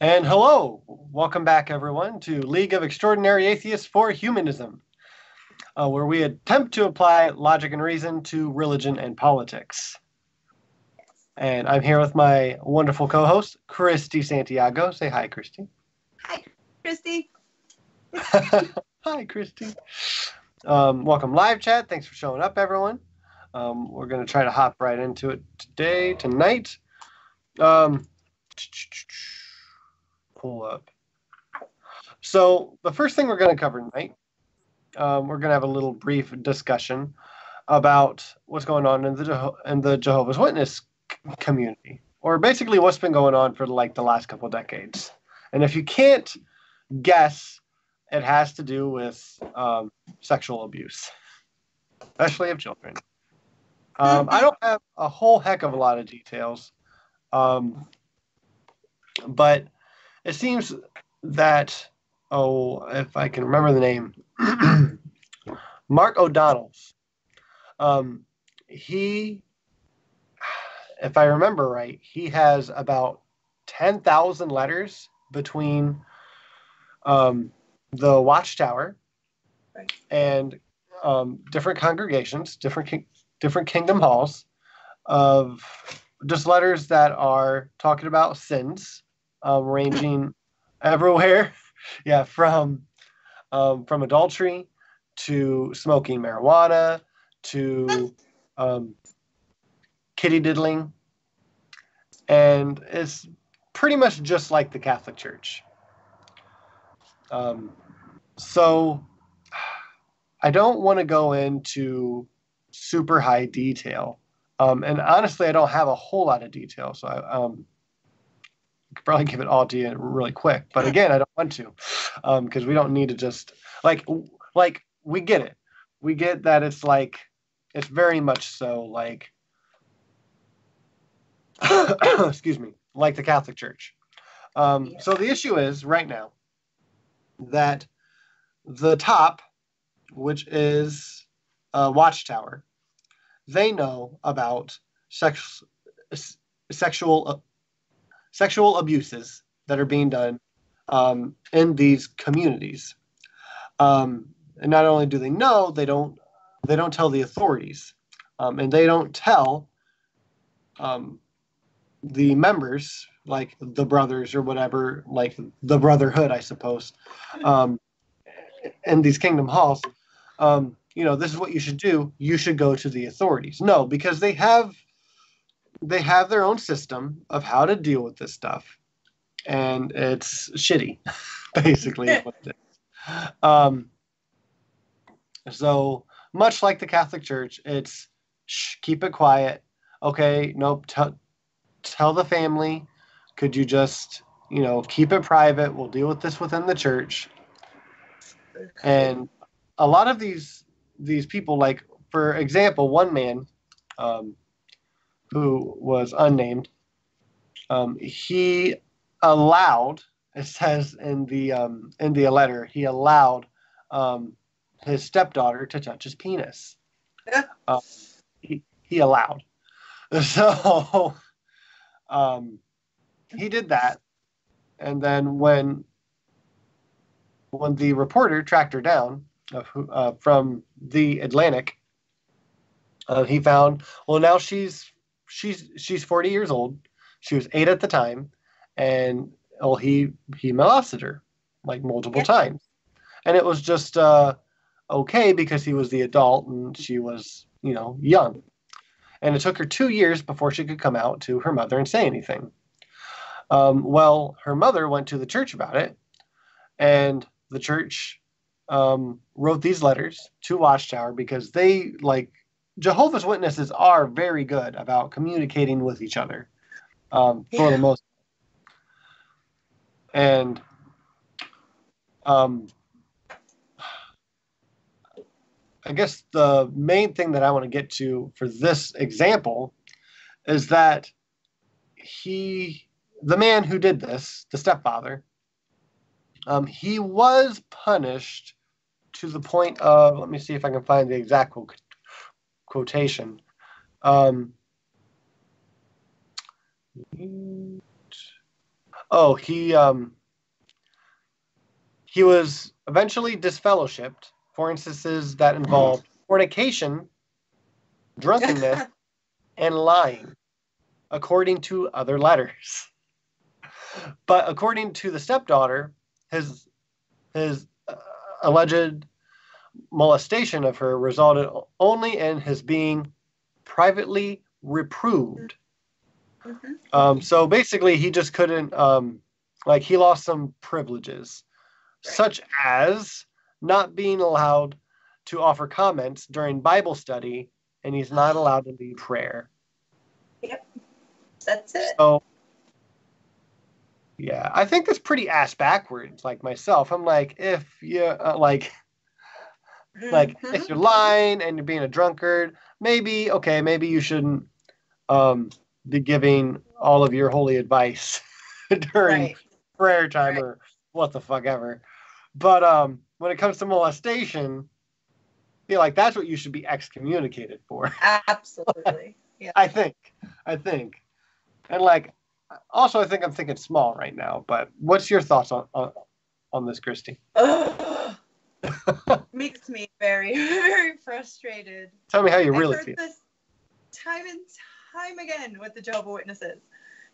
And hello, welcome back everyone to League of Extraordinary Atheists for Humanism, where we attempt to apply logic and reason to religion and politics. And I'm here with my wonderful co-host, Christy Santiago. Say hi, Christy. Hi, Christy. Hi, Christy. Welcome live chat. Thanks for showing up, everyone. We're going to try to hop right into it tonight. Pull up. So the first thing we're going to cover tonight, we're going to have a little brief discussion about what's going on in the Jehovah's Witness community, or basically what's been going on for like the last couple of decades. And if you can't guess, it has to do with sexual abuse, especially of children. I don't have a whole heck of a lot of details, but it seems that, if I can remember the name, Mark O'Donnell's, he, if I remember right, he has about 10,000 letters between the Watchtower and different congregations, different kingdom halls, of just letters that are talking about sins, ranging everywhere, from adultery to smoking marijuana to Kiddy Diddling, and it's pretty much just like the Catholic Church. So I don't want to go into super high detail, and honestly, I don't have a whole lot of detail, so I could probably give it all to you really quick. But again, I don't want to, because we don't need to just like we get it. We get that it's very much so like excuse me, like the Catholic Church. So the issue is right now that the top, which is Watchtower, they know about sexual abuses that are being done in these communities. And not only do they know, they don't tell the authorities, and they don't tell the members, like the brothers or whatever, like the brotherhood, I suppose, in these kingdom halls. This is what you should do. You should go to the authorities. No, because they have their own system of how to deal with this stuff, and it's shitty, basically. Is what it is. So much like the Catholic Church, it's keep it quiet. Okay, nope. Tell the family. Could you just, keep it private? We'll deal with this within the church. And a lot of these people, like, for example, one man who was unnamed, he allowed, it says in the letter, he allowed his stepdaughter to touch his penis. He allowed. So he did that, and then when the reporter tracked her down from the Atlantic, he found, well, now she's 40 years old. She was 8 at the time, and he molested her like multiple times, and it was just okay because he was the adult and she was young. And it took her 2 years before she could come out to her mother and say anything. Well, her mother went to the church about it, and the church wrote these letters to Watchtower because they, like, Jehovah's Witnesses are very good about communicating with each other, for the most part. And I guess the main thing that I want to get to for this example is that the man who did this, the stepfather, he was punished to the point of, let me see if I can find the exact quotation. Oh, he was eventually disfellowshipped for instances that involved fornication, drunkenness, and lying, according to other letters. But according to the stepdaughter, his alleged molestation of her resulted only in his being privately reproved. So basically, he just couldn't, like, he lost some privileges, such as not being allowed to offer comments during Bible study, and he's not allowed to lead prayer. Yep, that's it. So, yeah, I think that's pretty ass backwards. Like myself, I'm like, if you if you're lying and you're being a drunkard, maybe you shouldn't be giving all of your holy advice during prayer time or what the fuck ever. But when it comes to molestation, I feel like that's what you should be excommunicated for. Absolutely. Yeah. I think. And like, also, I think I'm thinking small right now, but what's your thoughts on this, Christy? Makes me very, very frustrated. Tell me how you really feel. I've heard this time and time again with the Jehovah's Witnesses.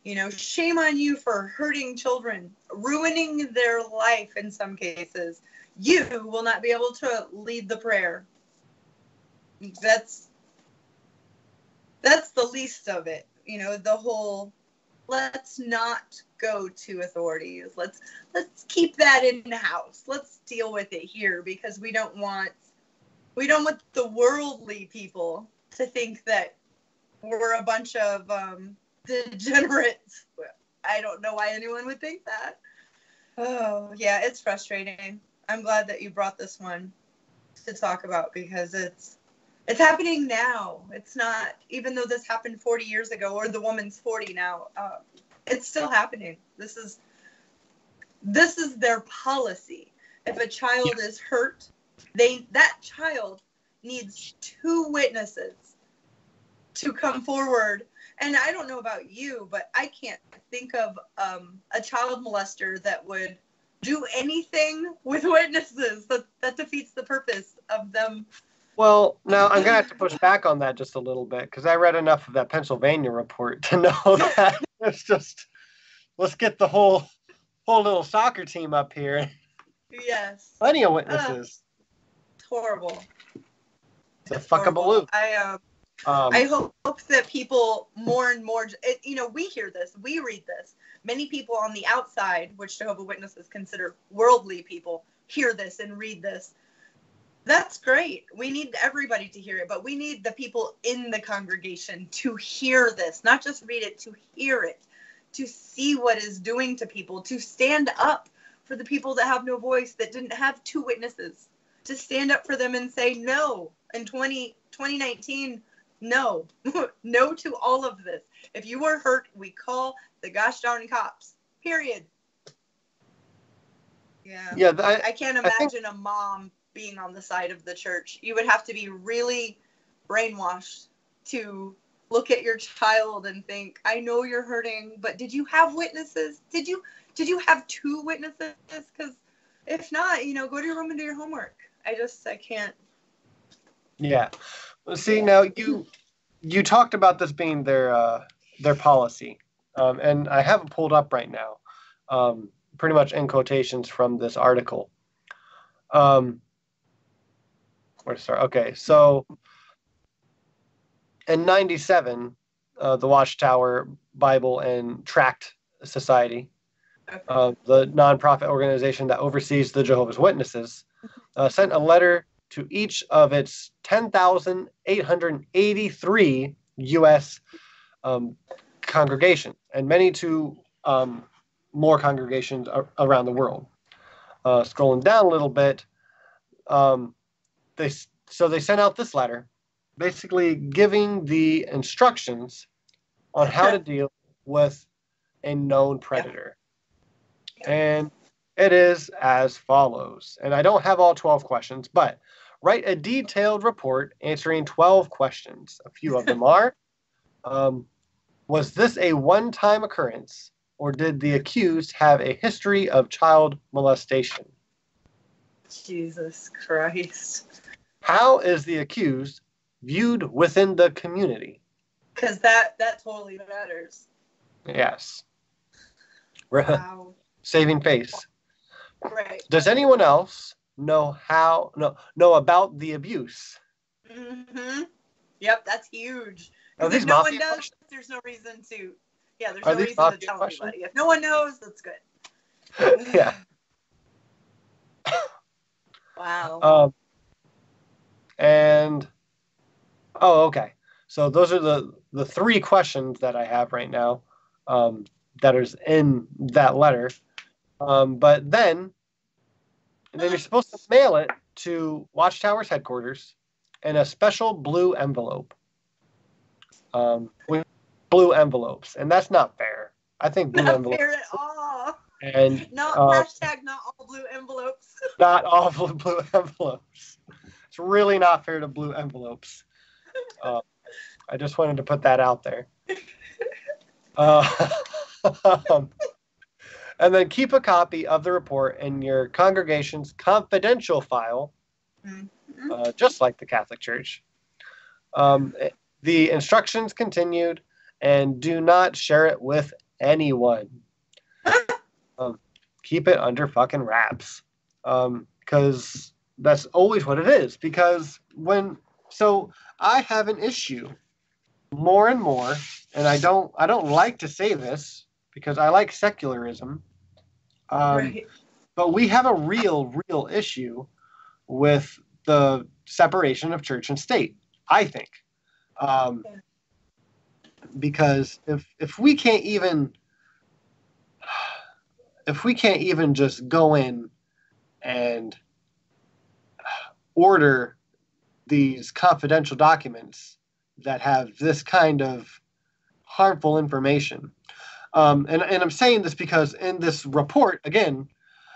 You know, shame on you for hurting children, ruining their life in some cases. You will not be able to lead the prayer. That's the least of it. You know, the whole, let's not go to authorities. Let's keep that in the house. Let's deal with it here because we don't want the worldly people to think that we're a bunch of degenerates. I don't know why anyone would think that. Oh, yeah, it's frustrating. I'm glad that you brought this one to talk about because it's happening now. It's not, even though this happened 40 years ago or the woman's 40 now, it's still happening. This is their policy. If a child is hurt, that child needs 2 witnesses to come forward. And I don't know about you, but I can't think of a child molester that would do anything with witnesses. That defeats the purpose of them. Well, now I'm going to have to push back on that just a little bit because I read enough of that Pennsylvania report to know that it's just, let's get the whole little soccer team up here. Yes. Plenty of witnesses. Horrible. It's a fuckabaloo. I hope that people more and more, we hear this, we read this. Many people on the outside, which Jehovah's Witnesses consider worldly people, hear this and read this. That's great. We need everybody to hear it, but we need the people in the congregation to hear this, not just read it, to hear it, to see what it's doing to people, to stand up for the people that have no voice, that didn't have 2 witnesses, to stand up for them and say no in 2019. No, no to all of this. If you are hurt, we call the gosh darn cops. Period. Yeah. I can't imagine a mom being on the side of the church. You would have to be really brainwashed to look at your child and think, I know you're hurting, but did you have witnesses? Did you have 2 witnesses? Because if not, go to your room and do your homework. I can't. Yeah. See, now you talked about this being their policy, and I have it pulled up right now, pretty much in quotations from this article. Where to start? Okay, so in '97, the Watchtower Bible and Tract Society, the nonprofit organization that oversees the Jehovah's Witnesses, sent a letter to each of its 10,883 U.S. Congregations, and many to more congregations around the world. Scrolling down a little bit, they sent out this letter, basically giving the instructions on how to deal with a known predator. And it is as follows. And I don't have all 12 questions, but write a detailed report answering 12 questions. A few of them are, was this a one-time occurrence? or did the accused have a history of child molestation? Jesus Christ. How is the accused viewed within the community? Because that totally matters. Yes. Wow. Saving face. Right. Does anyone else know about the abuse? Mm-hmm. Yep, that's huge. Are Because these if no one mafia does, questions? there's no reason to. Yeah, there's Are no these reason to mafia tell questions? anybody. If no one knows, that's good. Yeah. Wow. And okay. So those are the three questions that I have right now, that is in that letter. But then you're supposed to mail it to Watchtower's headquarters in a special blue envelope. With blue envelopes, and that's not fair. I think blue Not envelopes. fair at all. And not all blue envelopes. Not all blue envelopes. It's really not fair to blue envelopes. I just wanted to put that out there. And then keep a copy of the report in your congregation's confidential file, just like the Catholic Church. The instructions continued, and do not share it with anyone. Keep it under fucking wraps, because that's always what it is. Because so I have an issue more and more, and I don't like to say this because I like secularism, Right. but we have a real issue with the separation of church and state, I think. Because if we can't even just go in and order these confidential documents that have this kind of harmful information, and I'm saying this because in this report, again,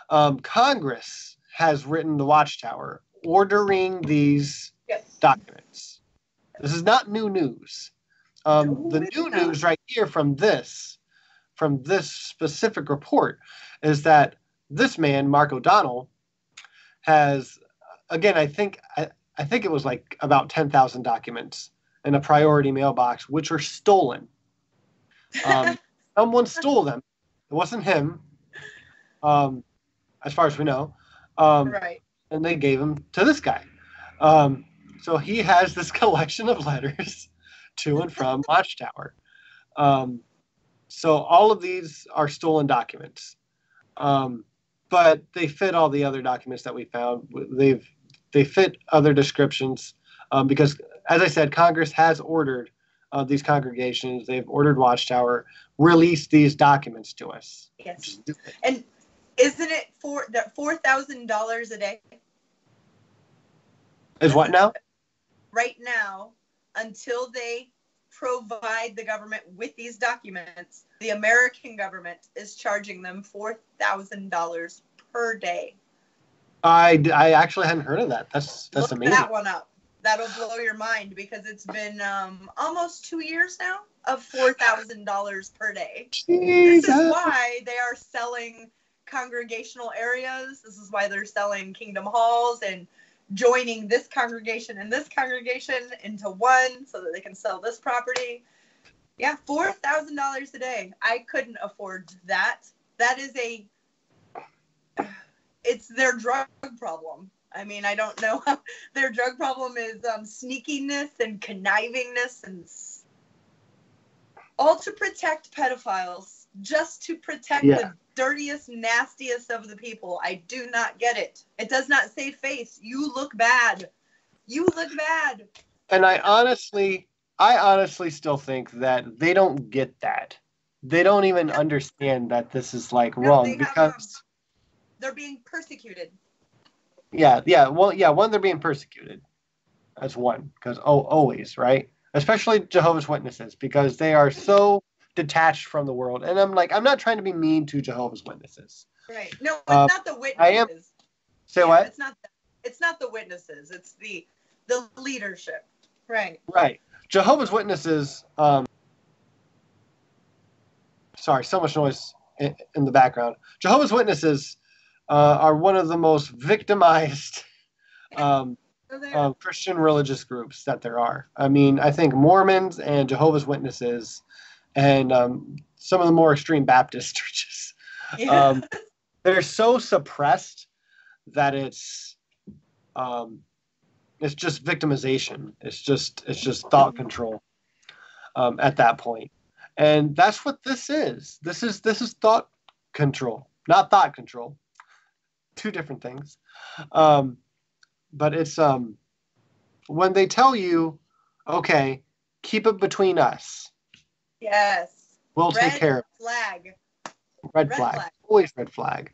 Congress has written the Watchtower ordering these documents. This is not new news. The new news right here from this specific report is that this man, Mark O'Donnell, has, again, I think it was like about 10,000 documents in a priority mailbox, which were stolen. Someone stole them. It wasn't him, as far as we know. Right. And they gave them to this guy. So he has this collection of letters to and from Watchtower. So all of these are stolen documents. But they fit all the other documents that we found. They fit other descriptions, because, as I said, Congress has ordered these congregations. They've ordered Watchtower release these documents to us. Yes. And isn't it $4,000 a day? Is what now? Right now, until they provide the government with these documents, the American government is charging them $4,000 per day. I actually hadn't heard of that. That's Look amazing. that one up. That'll blow your mind, because it's been almost 2 years now of $4,000 per day. Jesus. This is why they are selling congregational areas. This is why they're selling kingdom halls and joining this congregation and this congregation into one so that they can sell this property. Yeah, $4,000 a day. I couldn't afford that. That is it's their drug problem. I mean, I don't know how their drug problem is sneakiness and connivingness, and all to protect pedophiles, just to protect the dirtiest, nastiest of the people. I do not get it. It does not save face. You look bad. You look bad. And I honestly still think that they don't get that. They don't even understand that this is wrong, because they're being persecuted. One, they're being persecuted. That's one, because always, right? Especially Jehovah's Witnesses, because they are so detached from the world. And I'm not trying to be mean to Jehovah's Witnesses. Right. No, it's not the witnesses. I am. Say what? It's not the witnesses. It's the leadership. Right. Right. Jehovah's Witnesses Sorry, so much noise in the background. Jehovah's Witnesses are one of the most victimized Christian religious groups that there are. I mean, I think Mormons and Jehovah's Witnesses and some of the more extreme Baptist churches, they're so suppressed that it's just victimization. It's just thought control at that point. And that's what this is. This is thought control, not thought control. Two different things. But it's when they tell you, okay, keep it between us. Yes. We'll take care of it. Red flag. Always red flag.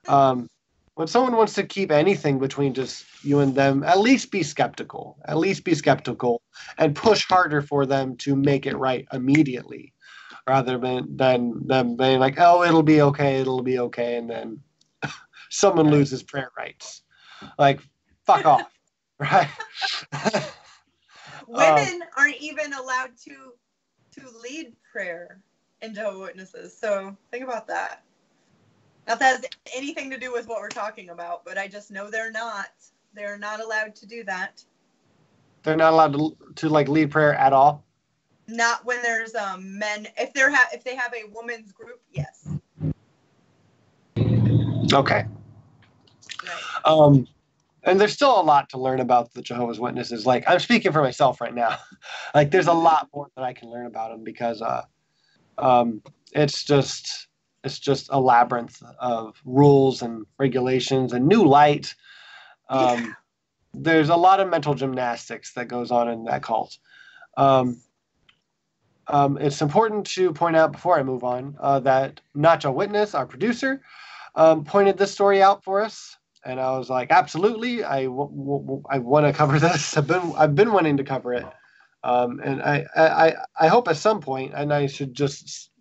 When someone wants to keep anything between just you and them, at least be skeptical. At least be skeptical and push harder for them to make it right immediately, rather than them being like, oh, it'll be okay, and then someone loses prayer rights. Like, fuck off, right? Women aren't even allowed to lead prayer in Jehovah's Witnesses. So think about that. Not that has anything to do with what we're talking about, but I just know they're not. They're not allowed to do that. They're not allowed to like lead prayer at all. Not when there's men. If they have a women's group, yes. Okay. Right. And there's still a lot to learn about the Jehovah's Witnesses. Like, I'm speaking for myself right now. Like, there's a lot more that I can learn about them because it's just a labyrinth of rules and regulations and new light. There's a lot of mental gymnastics that goes on in that cult. It's important to point out before I move on that Nacho Witness, our producer, pointed this story out for us. And I was like, absolutely, I want to cover this. I've been wanting to cover it, and I hope at some point, and I should just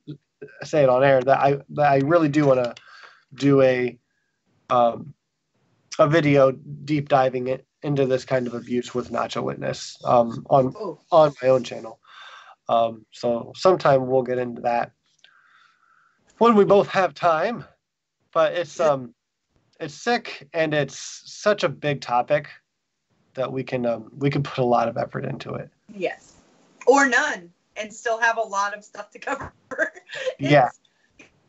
say it on air that I really do want to do a video deep diving it into this kind of abuse with Nacho Witness on my own channel. So sometime we'll get into that when we both have time. But it's sick, and it's such a big topic that we can put a lot of effort into it. Yes, or none, and still have a lot of stuff to cover. Yeah.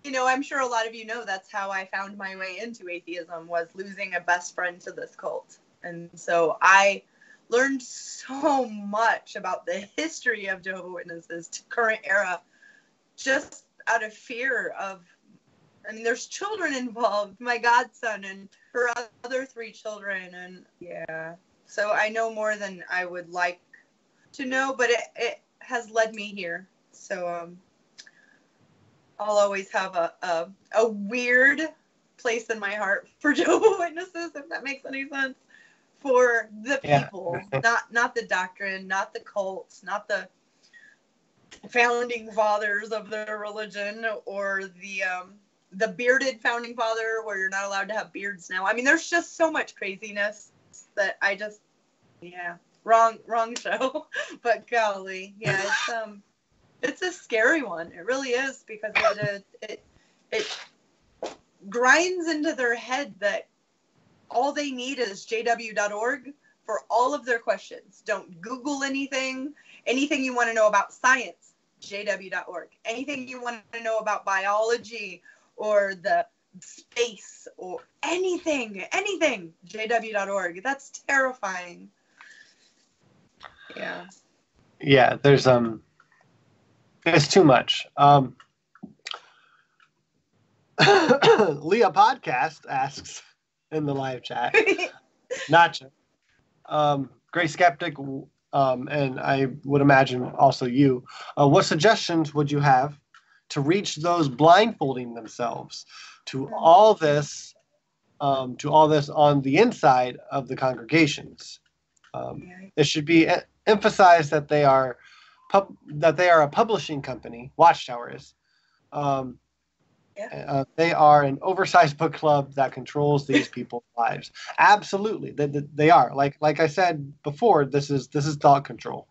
I'm sure a lot of you know that's how I found my way into atheism, was losing a best friend to this cult. And so I learned so much about the history of Jehovah's Witnesses to current era, just out of fear of, there's children involved, my godson and her other 3 children. And yeah, so I know more than I would like to know, but it has led me here. So I'll always have a weird place in my heart for Jehovah's Witnesses, if that makes any sense, for the people, not the doctrine, not the cults, not the founding fathers of their religion, or the bearded founding father where you're not allowed to have beards now. There's just so much craziness that I just, wrong show. But golly, it's a scary one. It really is, because it grinds into their head that all they need is jw.org for all of their questions. Don't Google anything you want to know about science, jw.org. Anything you want to know about biology or the space or anything, jw.org. That's terrifying. Yeah, there's it's too much. LEAH Podcast asks in the live chat, Nacho, Great Skeptic, and I would imagine also you, what suggestions would you have to reach those blindfolding themselves to all this on the inside of the congregations? It should be emphasized that they are a publishing company. Watchtower is. They are an oversized book club that controls these people's lives. Absolutely, they are. Like I said before, this is thought control.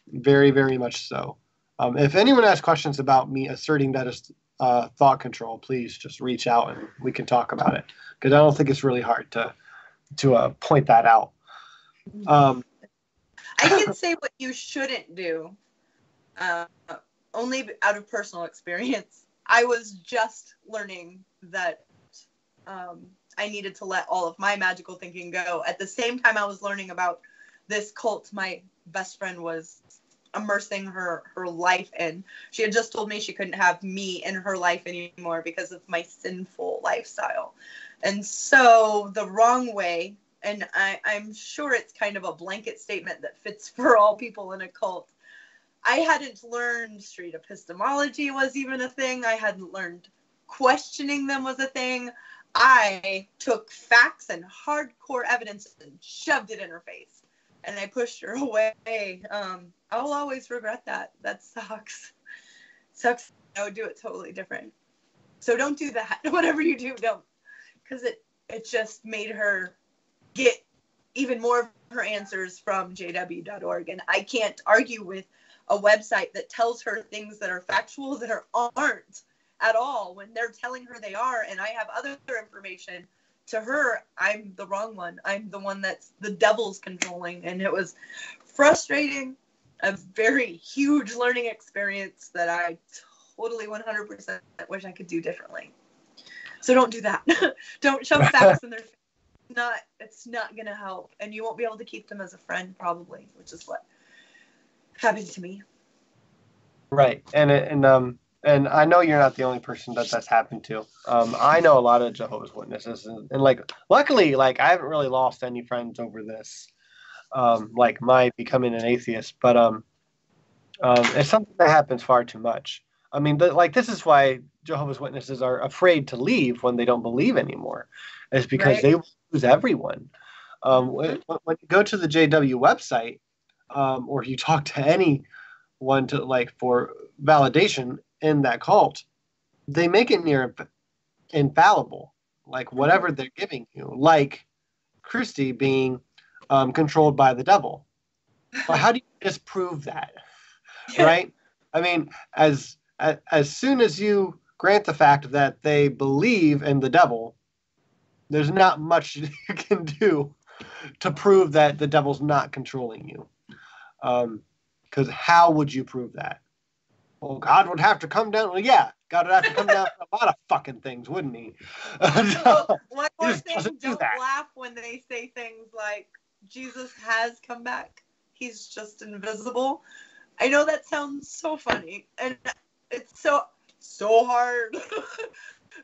Very, very much so. If anyone has questions about me asserting that as thought control, please just reach out and we can talk about it, because I don't think it's really hard to point that out. I can say what you shouldn't do, only out of personal experience. I was just learning that I needed to let all of my magical thinking go. At the same time I was learning about this cult my best friend was immersing her life in. She had just told me she couldn't have me in her life anymore because of my sinful lifestyle. And so the wrong way, and I'm sure it's kind of a blanket statement that fits for all people in a cult, I hadn't learned street epistemology was even a thing. I hadn't learned questioning them was a thing. I took facts and hardcore evidence and shoved it in her face. And I pushed her away. I'll always regret that. That sucks. Sucks. I would do it totally different. So don't do that. Whatever you do, don't. Because it just made her get even more of her answers from jw.org. And I can't argue with a website that tells her things that are factual that aren't at all when they're telling her they are. And I have other information. To her, I'm the wrong one. I'm the one that's the devil's controlling. And it was frustrating, a very huge learning experience that I totally 100% wish I could do differently. So don't do that. Don't shove facts in their face. It's not going to help. And you won't be able to keep them as a friend, probably, which is what happened to me. Right. And I know you're not the only person that's happened to. I know a lot of Jehovah's Witnesses, and like, luckily, like, I haven't really lost any friends over this, like my becoming an atheist. But it's something that happens far too much. I mean, this is why Jehovah's Witnesses are afraid to leave when they don't believe anymore, is because they lose everyone. When you go to the JW website, or you talk to anyone to for validation in that cult, they make it near infallible, like whatever they're giving you, like Christy being controlled by the devil. But how do you disprove that? Right? I mean, as soon as you grant the fact that they believe in the devil, there's not much you can do to prove that the devil's not controlling you. Because how would you prove that? Well, God would have to come down. Well, yeah, God would have to come down for a lot of fucking things, wouldn't he? Well, one more thing, don't laugh when they say things like, Jesus has come back. He's just invisible. I know that sounds so funny. And it's so hard.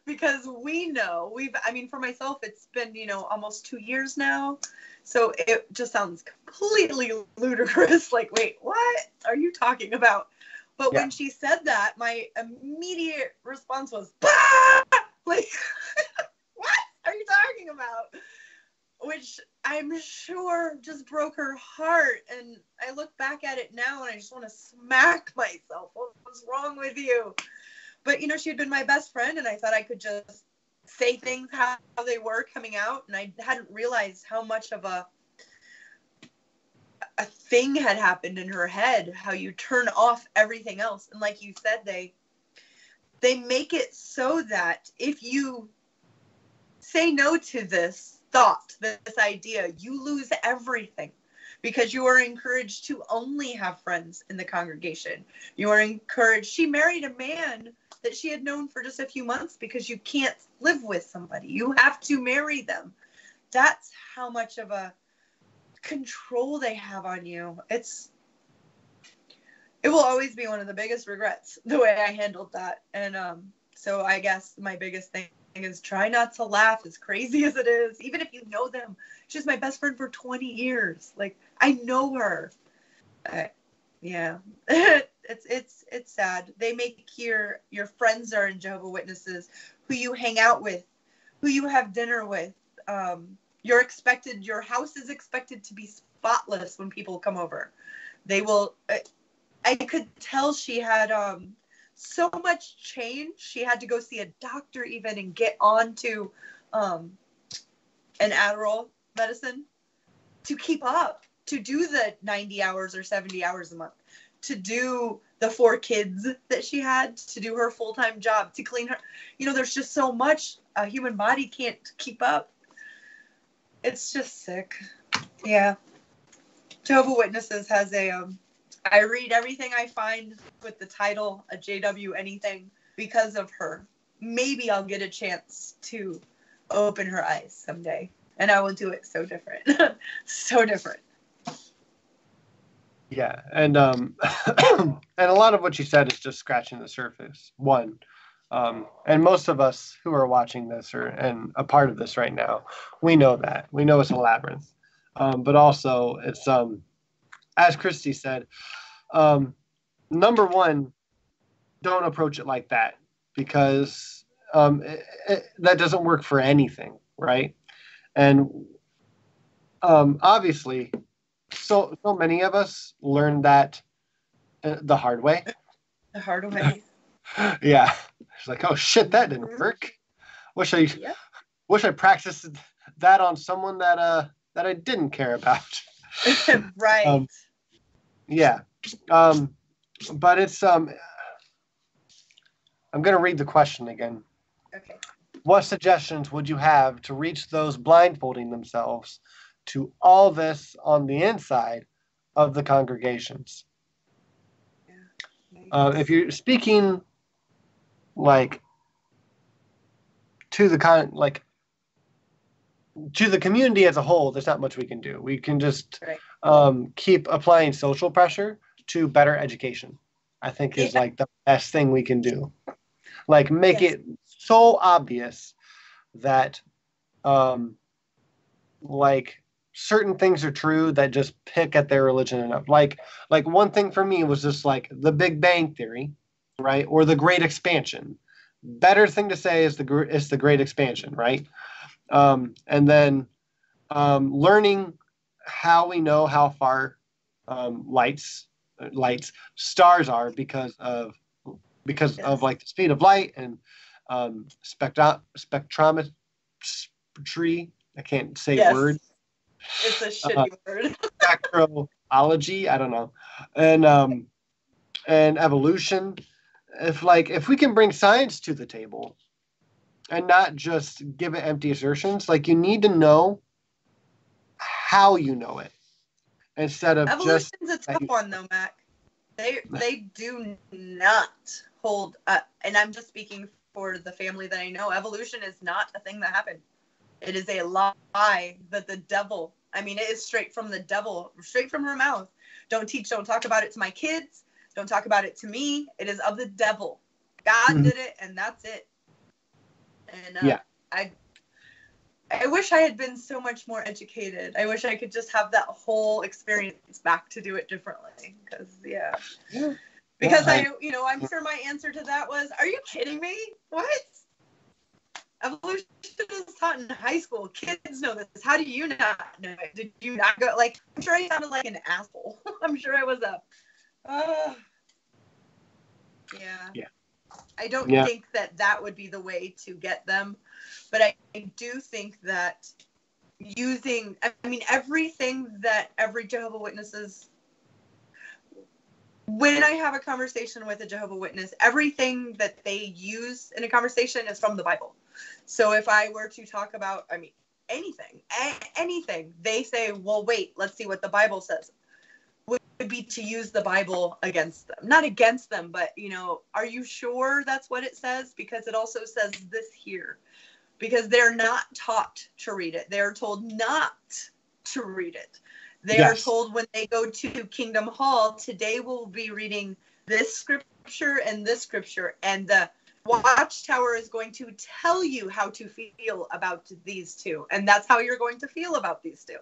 Because we know, for myself, it's been, almost 2 years now. So it just sounds completely ludicrous. Like, wait, what are you talking about? But when she said that, my immediate response was, bah! Like, what are you talking about? Which I'm sure just broke her heart. And I look back at it now and I just want to smack myself. What's wrong with you? But, she had been my best friend, and I thought I could just say things how they were coming out. And I hadn't realized how much of a thing had happened in her head, how you turn off everything else. And like you said, they make it so that if you say no to this thought, this idea, you lose everything. Because you are encouraged to only have friends in the congregation. You are encouraged. She married a man that she had known for just a few months because you can't live with somebody. You have to marry them. That's how much of a control they have on you. It will always be one of the biggest regrets, the way I handled that. And so I guess my biggest thing is try not to laugh, as crazy as it is, even if you know them. She's my best friend for 20 years. Like, I know her. Yeah. It's sad. They make your friends are in Jehovah's Witnesses, who you hang out with, who you have dinner with. Your house is expected to be spotless when people come over. They will. I could tell she had so much change. She had to go see a doctor even and get onto an Adderall medicine to keep up, to do the 90 hours or 70 hours a month. to do the 4 kids that she had, to do her full-time job, to clean her. There's just so much a human body can't keep up. It's just sick. Yeah. Jehovah's Witnesses has I read everything I find with the title, a JW anything, because of her. Maybe I'll get a chance to open her eyes someday. And I will do it so different. So different. Yeah, and and a lot of what you said is just scratching the surface. And most of us who are watching this and a part of this right now, we know that. We know it's a labyrinth. But also, it's as Christy said, number one, don't approach it like that, because that doesn't work for anything, right? And obviously, so many of us learned that the hard way. The hard way. Yeah, it's like, oh shit, that didn't work. Wish I practiced that on someone that I didn't care about. Right. Yeah. But it's I'm gonna read the question again. Okay. What suggestions would you have to reach those blindfolding themselves to all this on the inside of the congregations? Yeah. If you're speaking like to the community as a whole, there's not much we can do. We can just keep applying social pressure to better education, I think is like the best thing we can do. Like make it so obvious that like certain things are true, that just pick at their religion enough. Like one thing for me was just like the Big Bang Theory, right? Or the Great Expansion. Better thing to say is the Great Expansion, right? And then learning how we know how far stars are because of like the speed of light and spectrometry. I can't say words. It's a shitty word. Spectrology. I don't know. And evolution. If we can bring science to the table and not just give it empty assertions, like you need to know how you know it instead of evolution's a tough one though, Mac. They do not hold up, and I'm just speaking for the family that I know. Evolution is not a thing that happened. It is a lie that the devil, it is straight from the devil, straight from her mouth. Don't talk about it to my kids. Don't talk about it to me. It is of the devil. God did it, and that's it. And I wish I had been so much more educated. I wish I could just have that whole experience back to do it differently. Because I'm sure my answer to that was, are you kidding me? What? Evolution is taught in high school. Kids know this. How do you not know it? Did you not go? I'm sure I sounded like an asshole. I'm sure I was Yeah. I don't think that would be the way to get them. But I do think that using, everything that every Jehovah's Witnesses, when I have a conversation with a Jehovah's Witness, everything that they use in a conversation is from the Bible. So if I were to talk about, anything, they say, well, wait, let's see what the Bible says. Would be to use the Bible against them. Not against them, but, are you sure that's what it says? Because it also says this here. Because they're not taught to read it. They're told not to read it. They are told when they go to Kingdom Hall, today we'll be reading this scripture and this scripture. And the Watchtower is going to tell you how to feel about these two. And that's how you're going to feel about these two.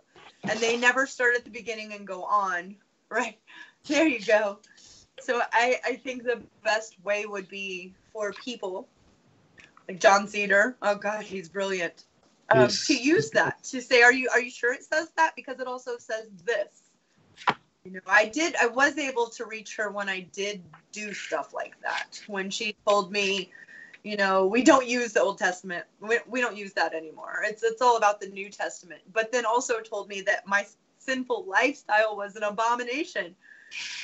And they never start at the beginning and go on. Right. There you go. So I think the best way would be for people like John Cedar. Oh God, he's brilliant. To use that, to say, are you sure it says that? Because it also says this. I was able to reach her when I did do stuff like that. When she told me, we don't use the Old Testament. We don't use that anymore. It's all about the New Testament. But then also told me that my sinful lifestyle was an abomination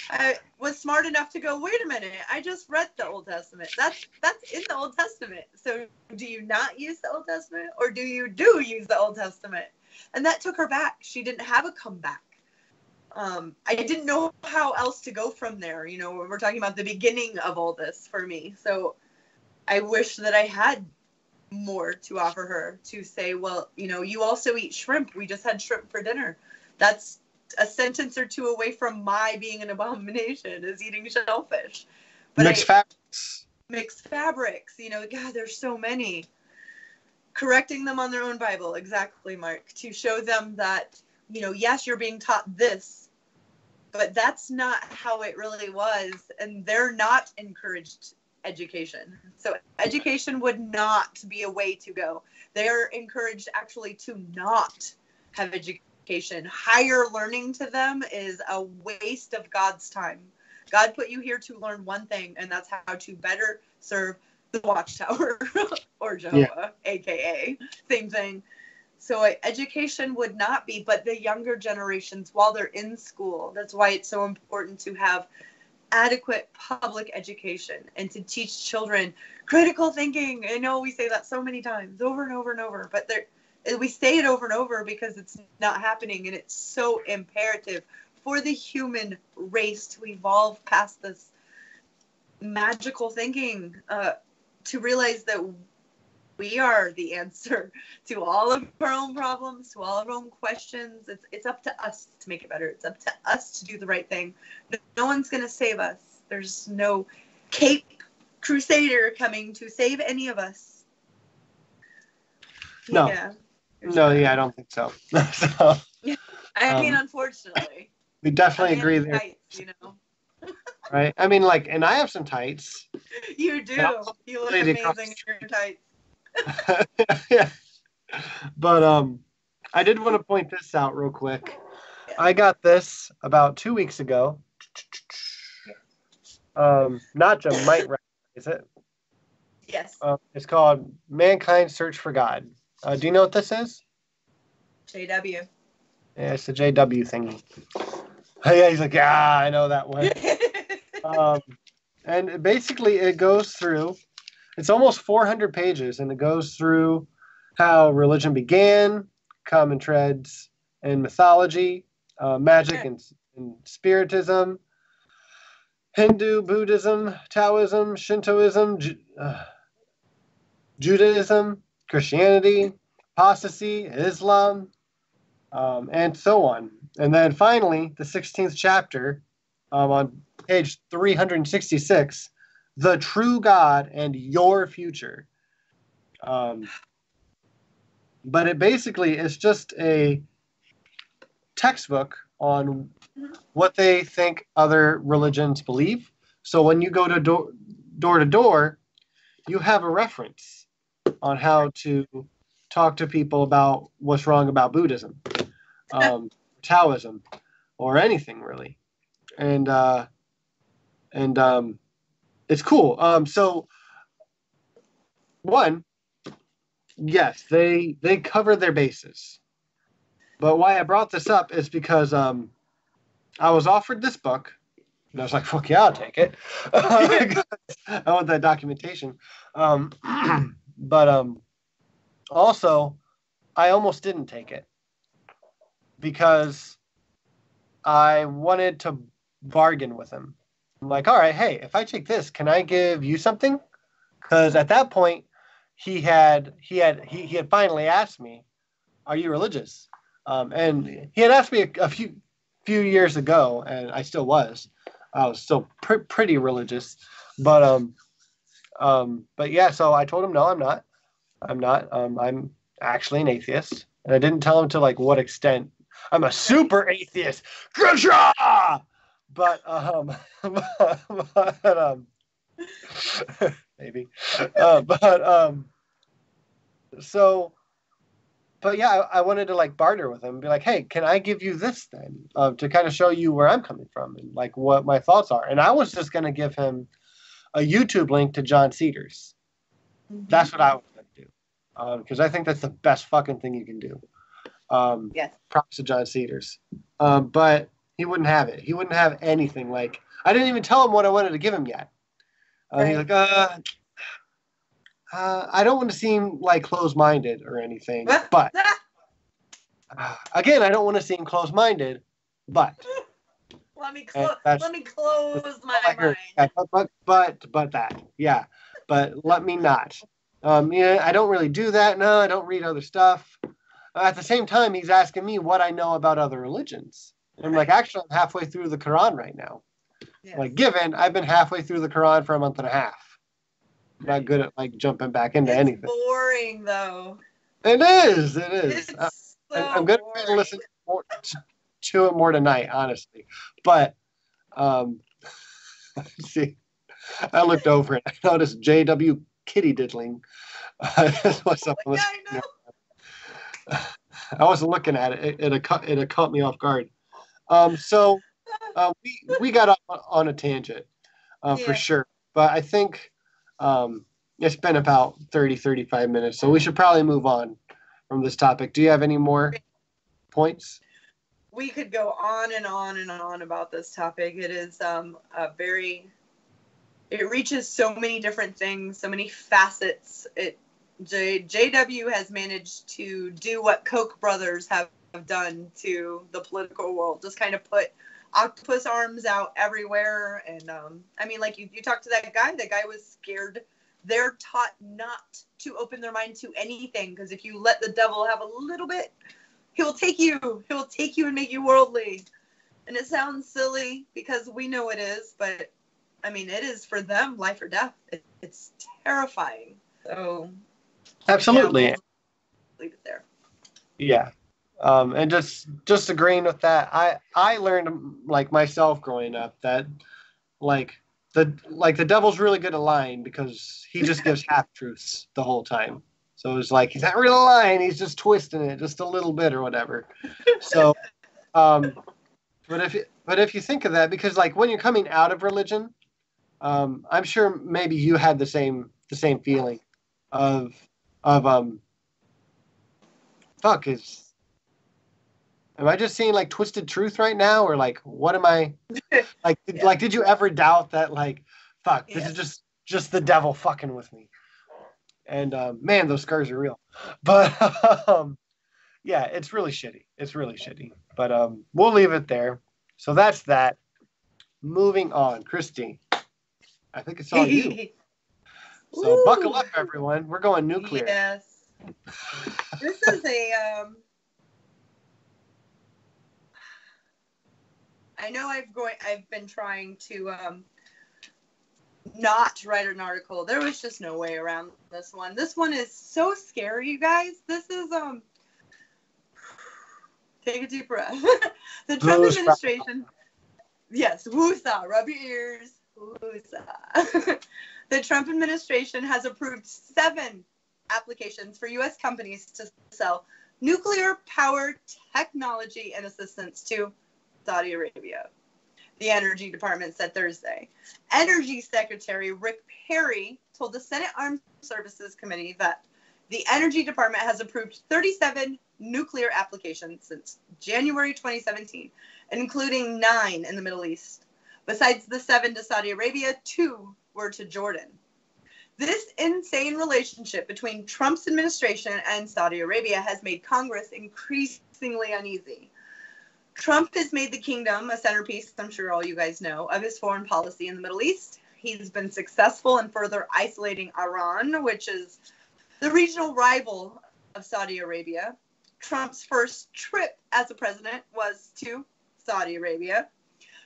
I was smart enough to go, wait a minute, I just read the Old Testament. That's in the Old Testament. So do you not use the Old Testament, or do you use the Old Testament? And that took her back. She didn't have a comeback. I didn't know how else to go from there. You know, we're talking about the beginning of all this for me. So I wish that I had more to offer her, to say, well, you know, you also eat shrimp. We just had shrimp for dinner. That's a sentence or two away from my being an abomination, is eating shellfish. But mixed fabrics, you know, God, there's so many. Correcting them on their own Bible, exactly, Mark, to show them that, you know, yes, you're being taught this, but that's not how it really was, and they're not encouraged education. So education would not be a way to go. They're encouraged actually to not have education. Higher learning to them is a waste of God's time. God put you here to learn one thing, and that's how to better serve the Watchtower or Jehovah, aka same thing. So education would not be, but the younger generations, while they're in school, that's why it's so important to have adequate public education and to teach children critical thinking. I know we say that so many times, over and over and over, but we say it over and over because it's not happening, and it's so imperative for the human race to evolve past this magical thinking, to realize that we are the answer to all of our own problems, to all of our own questions. It's up to us to make it better. It's up to us to do the right thing. No one's going to save us. There's no Cape Crusader coming to save any of us. No. Yeah. I don't think so. So I mean, unfortunately. We definitely agree there. Tights, you know? Right? I mean, like, and I have some tights. You do. You look amazing in your tights. Yeah. But I did want to point this out real quick. Yeah. I got this about 2 weeks ago. Nadja might recognize it. Yes. It's called Mankind's Search for God. Do you know what this is? JW. Yeah, it's the JW thingy. Yeah, he's like, yeah, I know that one. And basically it goes through, it's almost 400 pages, and it goes through how religion began, common threads in mythology, magic and spiritism, Hindu, Buddhism, Taoism, Shintoism, Judaism, Christianity, apostasy, Islam, and so on. And then finally, the 16th chapter, on page 366, The True God and Your Future. But it basically is just a textbook on what they think other religions believe. So when you go to door to door, you have a reference on how to talk to people about what's wrong about Buddhism, Taoism, or anything really. And it's cool. So one, yes, they cover their bases. But why I brought this up is because I was offered this book, and I was like, fuck yeah, I'll take it. I want that documentation. But also, I almost didn't take it because I wanted to bargain with him. I'm like, all right, hey, if I take this, can I give you something? Because at that point, he had finally asked me, "Are you religious?" And he had asked me a few years ago, and I still was. I was still pretty religious, but yeah. So I told him, no, I'm not. I'm not. I'm actually an atheist, and I didn't tell him to like what extent. I'm a super atheist. But maybe. But yeah, I wanted to like barter with him and be like, hey, can I give you this then? To kind of show you where I'm coming from and like what my thoughts are. And I was just going to give him a YouTube link to John Cedars. Mm-hmm. That's what I was going to do. Because I think that's the best fucking thing you can do. Yes. Props to John Cedars. But He wouldn't have it. He wouldn't have anything. Like, I didn't even tell him what I wanted to give him yet. He's like, I don't want to seem like closed-minded or anything, but again, I don't want to seem closed-minded, but let me close my mind. Yeah, but that, yeah, but let me not. Yeah, I don't really do that. No, I don't read other stuff. At the same time, he's asking me what I know about other religions. And I'm like, actually, I'm halfway through the Quran right now. Yes. Like, given I've been halfway through the Quran for a month and a half. I'm not good at like jumping back into anything. It's boring though. It is. It's I'm going to listen to it more tonight, honestly. But see, I looked over it. I noticed JW Kiddy Diddling. What's up? Yeah, I know. I wasn't looking at it. It caught me off guard. So we got off on a tangent for sure. But I think it's been about 30, 35 minutes. So we should probably move on from this topic. Do you have any more points? We could go on and on and on about this topic. It is it reaches so many different things, so many facets. JW has managed to do what Koch brothers have done to the political world, just kind of put octopus arms out everywhere. And I mean, like you talked to that guy was scared. They're taught not to open their mind to anything, because if you let the devil have a little bit, he'll take you and make you worldly. And it sounds silly because we know it is, but I mean, it is for them life or death. It's terrifying. So absolutely. Yeah, we'll leave it there. Yeah. And just agreeing with that, I learned, like myself growing up, that like the devil's really good at lying, because he just gives half truths the whole time. So it's like, he's not really lying, he's just twisting it just a little bit or whatever. So but if you think of that, because like when you're coming out of religion, I'm sure maybe you had the same feeling of am I just seeing like twisted truth right now, or like what am I like? Yeah. Like, did you ever doubt that like, fuck, this is just the devil fucking with me? And man, those scars are real. But yeah, it's really shitty. It's really shitty. But we'll leave it there. So that's that. Moving on, Christy. I think it's all you. So buckle up, everyone. We're going nuclear. Yes. This is I know I've been trying to not write an article. There was just no way around this one. This one is so scary, you guys. This is take a deep breath. The Trump administration. Yes, woosah, rub your ears. Woosah. The Trump administration has approved 7 applications for U.S. companies to sell nuclear power technology and assistance to Saudi Arabia, the Energy Department said Thursday. Energy Secretary Rick Perry told the Senate Armed Services Committee that the Energy Department has approved 37 nuclear applications since January 2017, including 9 in the Middle East. Besides the 7 to Saudi Arabia, 2 were to Jordan. This insane relationship between Trump's administration and Saudi Arabia has made Congress increasingly uneasy. Trump has made the kingdom a centerpiece, I'm sure all you guys know, of his foreign policy in the Middle East. He's been successful in further isolating Iran, which is the regional rival of Saudi Arabia. Trump's first trip as a president was to Saudi Arabia.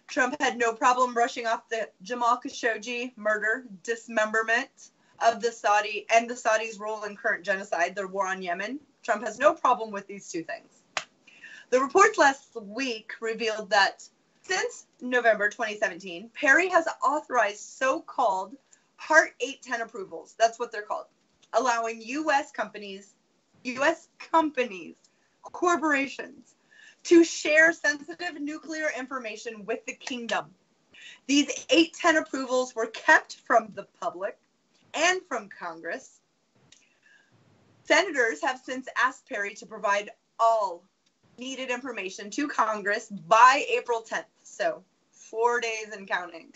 Trump had no problem brushing off the Jamal Khashoggi murder, dismemberment of the Saudis' role in current genocide, their war on Yemen. Trump has no problem with these 2 things. The reports last week revealed that since November 2017, Perry has authorized so-called Part 810 approvals. That's what they're called, allowing U.S. companies, corporations, to share sensitive nuclear information with the kingdom. These 810 approvals were kept from the public and from Congress. Senators have since asked Perry to provide all needed information to Congress by April 10th. So 4 days and counting.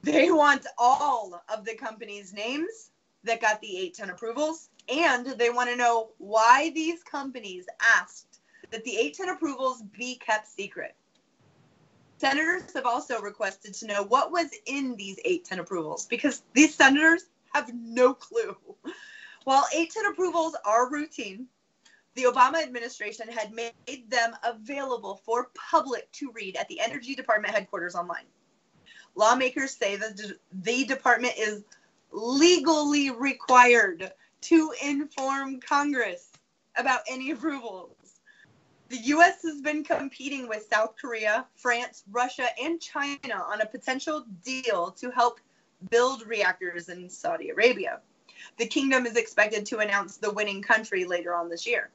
They want all of the companies' names that got the 810 approvals, and they want to know why these companies asked that the 810 approvals be kept secret. Senators have also requested to know what was in these 810 approvals, because these senators have no clue. While 810 approvals are routine, the Obama administration had made them available for public to read at the Energy Department headquarters online. Lawmakers say that the department is legally required to inform Congress about any approvals. The U.S. has been competing with South Korea, France, Russia, and China on a potential deal to help build reactors in Saudi Arabia. The kingdom is expected to announce the winning country later on this year.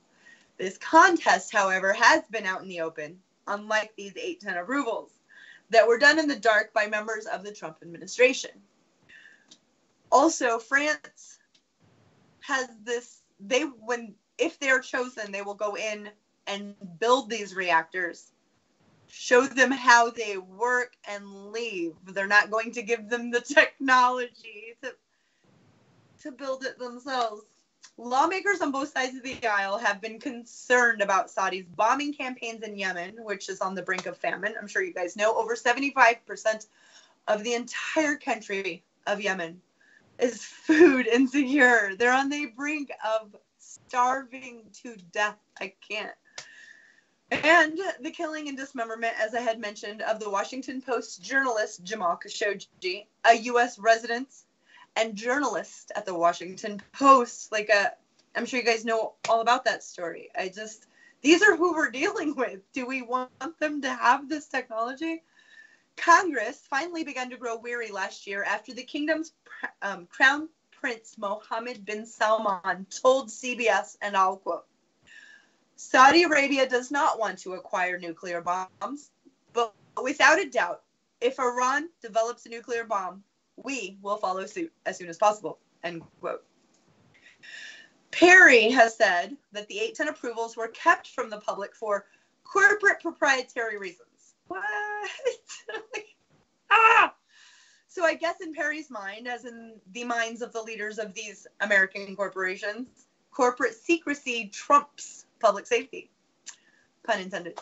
This contest, however, has been out in the open, unlike these 810 approvals that were done in the dark by members of the Trump administration. Also, France has this, if they're chosen, they will go in and build these reactors, show them how they work, and leave. They're not going to give them the technology to build it themselves. Lawmakers on both sides of the aisle have been concerned about Saudi's bombing campaigns in Yemen, which is on the brink of famine. I'm sure you guys know over 75% of the entire country of Yemen is food insecure. They're on the brink of starving to death. I can't. And the killing and dismemberment, as I had mentioned, of the Washington Post journalist Jamal Khashoggi, a U.S. resident and journalist at the Washington Post. I'm sure you guys know all about that story. These are who we're dealing with. Do we want them to have this technology? Congress finally began to grow weary last year after the kingdom's Crown Prince Mohammed bin Salman told CBS, and I'll quote, "Saudi Arabia does not want to acquire nuclear bombs, but without a doubt, if Iran develops a nuclear bomb, we will follow suit as soon as possible," end quote. Perry has said that the 810 approvals were kept from the public for corporate proprietary reasons. What? So I guess in Perry's mind, as in the minds of the leaders of these American corporations, corporate secrecy trumps public safety. Pun intended.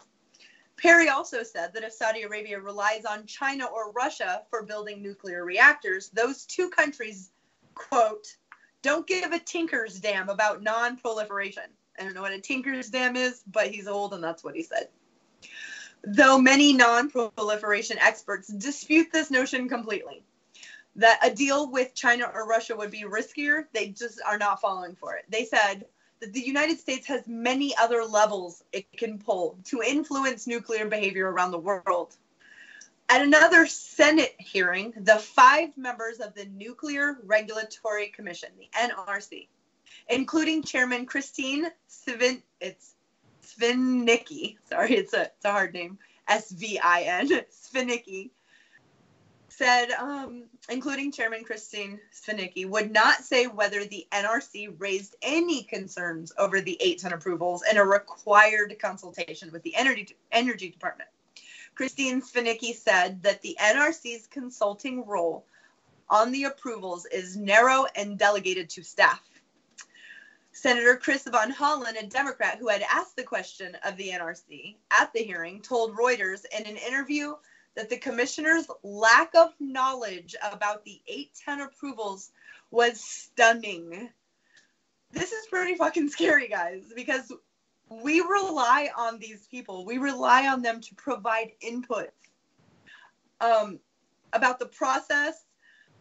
Perry also said that if Saudi Arabia relies on China or Russia for building nuclear reactors, those two countries, quote, "don't give a tinker's damn about non-proliferation." I don't know what a tinker's damn is, but he's old and that's what he said. Though many non-proliferation experts dispute this notion completely, that a deal with China or Russia would be riskier, they just are not falling for it. They said that the United States has many other levels it can pull to influence nuclear behavior around the world. At another Senate hearing, the 5 members of the Nuclear Regulatory Commission, the NRC, including Chairman Christine Svinicki, sorry, it's a hard name, S-V-I-N, Svinicki, said, including Chairman Christine Svinicki, would not say whether the NRC raised any concerns over the 810 approvals in a required consultation with the Energy Department. Christine Svinicki said that the NRC's consulting role on the approvals is narrow and delegated to staff. Senator Chris Van Hollen, a Democrat who had asked the question of the NRC at the hearing, told Reuters in an interview that the commissioner's lack of knowledge about the 810 approvals was stunning. This is pretty fucking scary, guys, because we rely on these people. We rely on them to provide input about the process,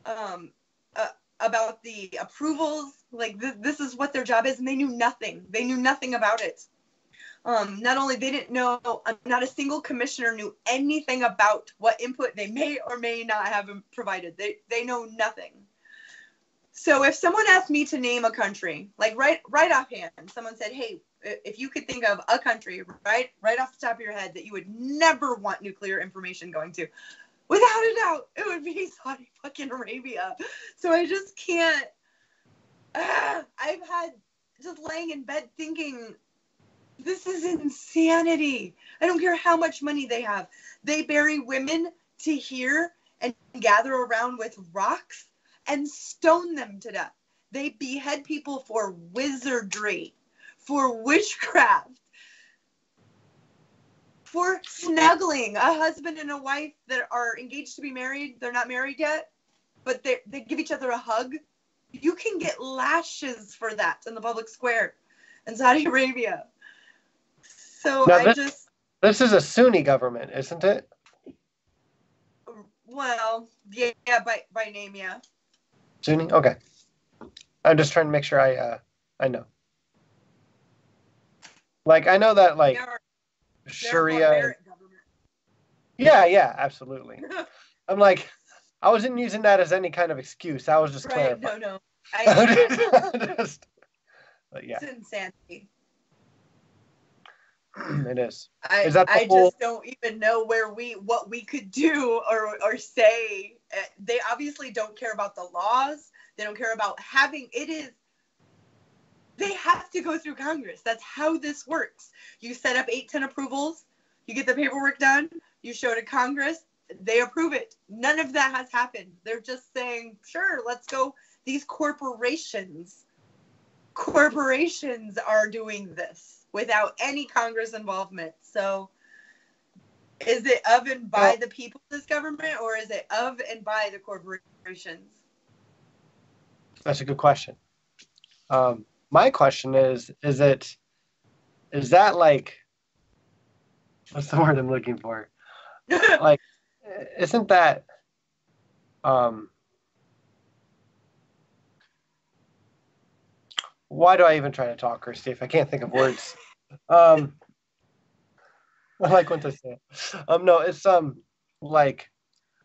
about the approvals. Like, this is what their job is, and they knew nothing. They knew nothing about it. Not only they didn't know, not a single commissioner knew anything about what input they may or may not have provided. They know nothing. So if someone asked me to name a country, like right offhand, someone said, "Hey, if you could think of a country right off the top of your head that you would never want nuclear information going to," without a doubt, it would be Saudi fucking Arabia. So I just can't. I've had just laying in bed thinking, This is insanity. I don't care how much money they have. They bury women to here and gather around with rocks and stone them to death. They behead people for wizardry, for witchcraft, for snuggling. A husband and a wife that are engaged to be married, they're not married yet, but they give each other a hug. You can get lashes for that in the public square in Saudi Arabia. So now, this is a Sunni government, isn't it? Well, yeah, by name, yeah. Sunni? Okay. I'm just trying to make sure I know. Like, I know that, like, Sharia. Yeah, absolutely. I'm like, I wasn't using that as any kind of excuse. I was just clarifying. No. But yeah. It's insanity. It is. I just don't even know what we could do or say. They obviously don't care about the laws. They don't care about they have to go through Congress. That's how this works. You set up 8-10 approvals. You get the paperwork done. You show it to Congress. They approve it. None of that has happened. They're just saying, sure, let's go. These corporations are doing this without any Congress involvement. So is it of and by the people, this government, or is it of and by the corporations? That's a good question. My question is that like, what's the word I'm looking for? Like, isn't that, why do I even try to talk, Christy, if I can't think of words? I like once I say it. No, it's, like,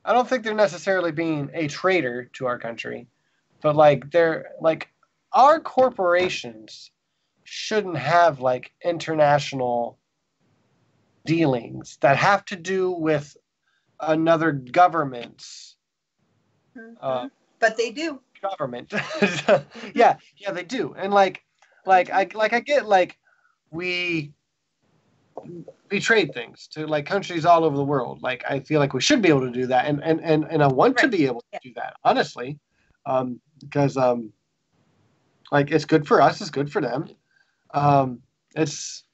I don't think they're necessarily being a traitor to our country, but like, they're like, our corporations shouldn't have like international dealings that have to do with another government's but they do. Government. yeah, they do. And I get like we trade things to like countries all over the world. Like I feel like we should be able to do that, and I want to be able to do that, honestly, because like it's good for us, it's good for them. It's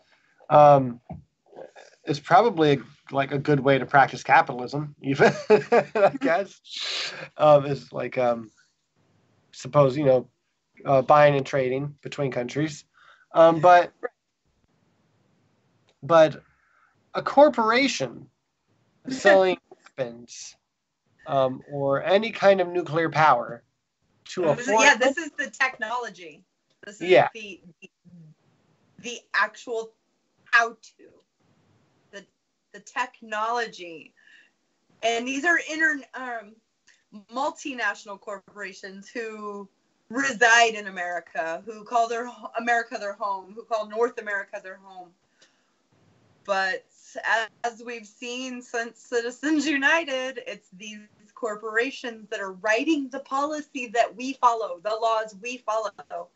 probably like a good way to practice capitalism, even I guess. Is like suppose buying and trading between countries, but a corporation selling weapons or any kind of nuclear power to a foreign this is the technology. This is the actual how-to, the technology, and these are multinational corporations who reside in America, who call America their home, who call North America their home. But as we've seen since Citizens United, it's these corporations that are writing the policy that we follow, the laws we follow.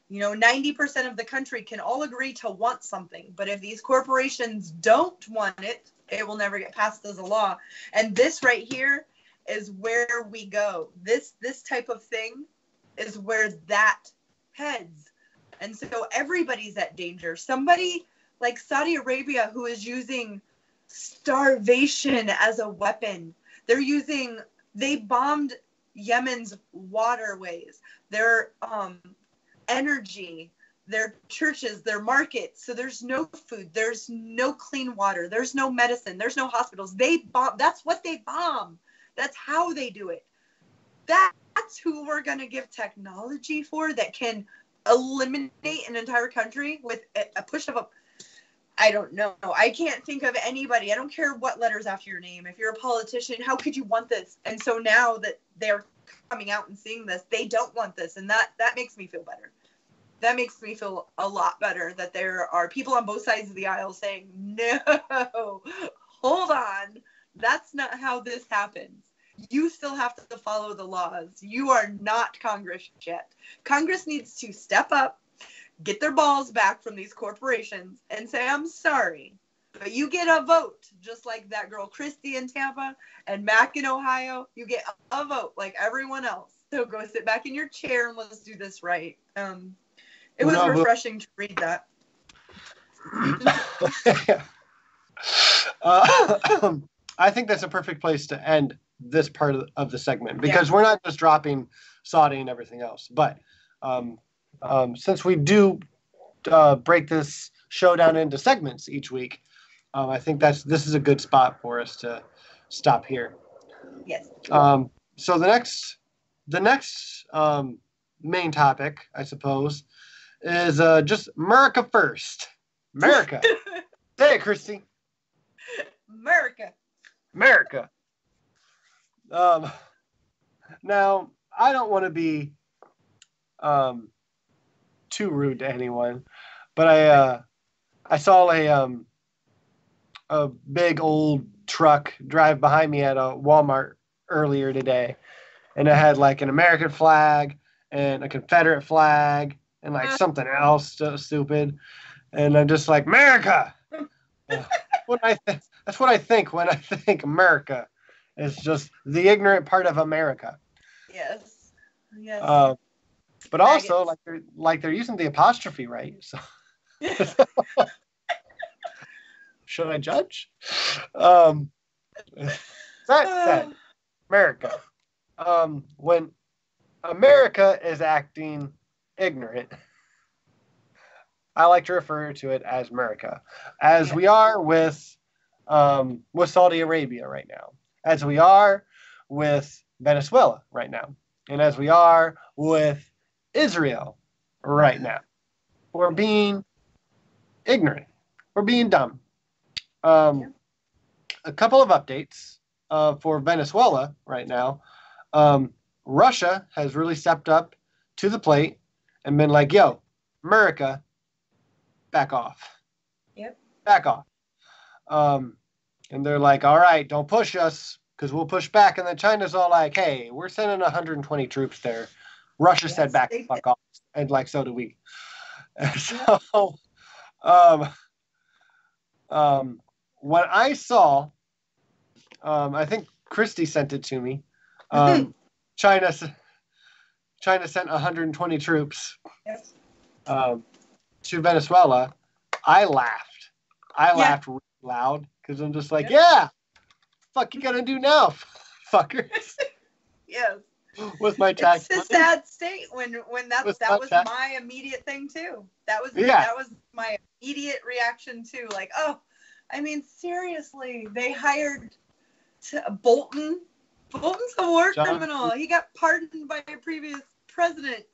90% of the country can all agree to want something, but if these corporations don't want it, it will never get passed as a law. And this right here is where we go. This type of thing is where that heads. And so everybody's at danger. Somebody like Saudi Arabia, who is using starvation as a weapon. They bombed Yemen's waterways, their energy, their churches, their markets. So there's no food, there's no clean water, there's no medicine, there's no hospitals. They bomb. That's what they bomb. That's how they do it. That's who we're going to give technology for, that can eliminate an entire country with a push of a... I don't know. I can't think of anybody. I don't care what letters after your name. If you're a politician, how could you want this? And so now that they're coming out and seeing this, they don't want this. And that makes me feel better. That makes me feel a lot better that there are people on both sides of the aisle saying, no, hold on. That's not how this happens. You still have to follow the laws. You are not Congress yet. Congress needs to step up, get their balls back from these corporations and say, I'm sorry, but you get a vote, just like that girl Christy in Tampa and Mac in Ohio. You get a vote like everyone else. So go sit back in your chair and let's do this right. It was refreshing to read that. I think that's a perfect place to end this part of the segment, because we're not just dropping Saudi and everything else. But since we do break this show down into segments each week, I think this is a good spot for us to stop here. Yes. So the next main topic, I suppose, is just Murica First. America. Say it, Christy. America. Now, I don't want to be too rude to anyone, but I saw a big old truck drive behind me at a Walmart earlier today, and it had like an American flag and a Confederate flag and like something else stupid, and I'm just like, America. That's what I think when I think America. It's just the ignorant part of America. Yes. But also, they're using the apostrophe, right? So should I judge? That said, America. When America is acting ignorant, I like to refer to it as America, as we are with Saudi Arabia right now, as we are with Venezuela right now, and as we are with Israel right now. We're being ignorant. We're being dumb. A couple of updates for Venezuela right now. Russia has really stepped up to the plate and been like, yo, America, back off. Yep. Back off. And they're like, all right, don't push us because we'll push back. And then China's all like, hey, we're sending 120 troops there. Russia said back the fuck off. And like, so do we. And so when I saw, I think Christy sent it to me, China sent 120 troops to Venezuela, I laughed. I laughed really loud because I'm just like, fuck you gonna do now, fuckers? Yes. With my tax it's a sad state when that was my immediate thing too. That was my immediate reaction too. Like, oh, I mean, seriously, they hired Bolton. Bolton's a war criminal. He got pardoned by a previous president.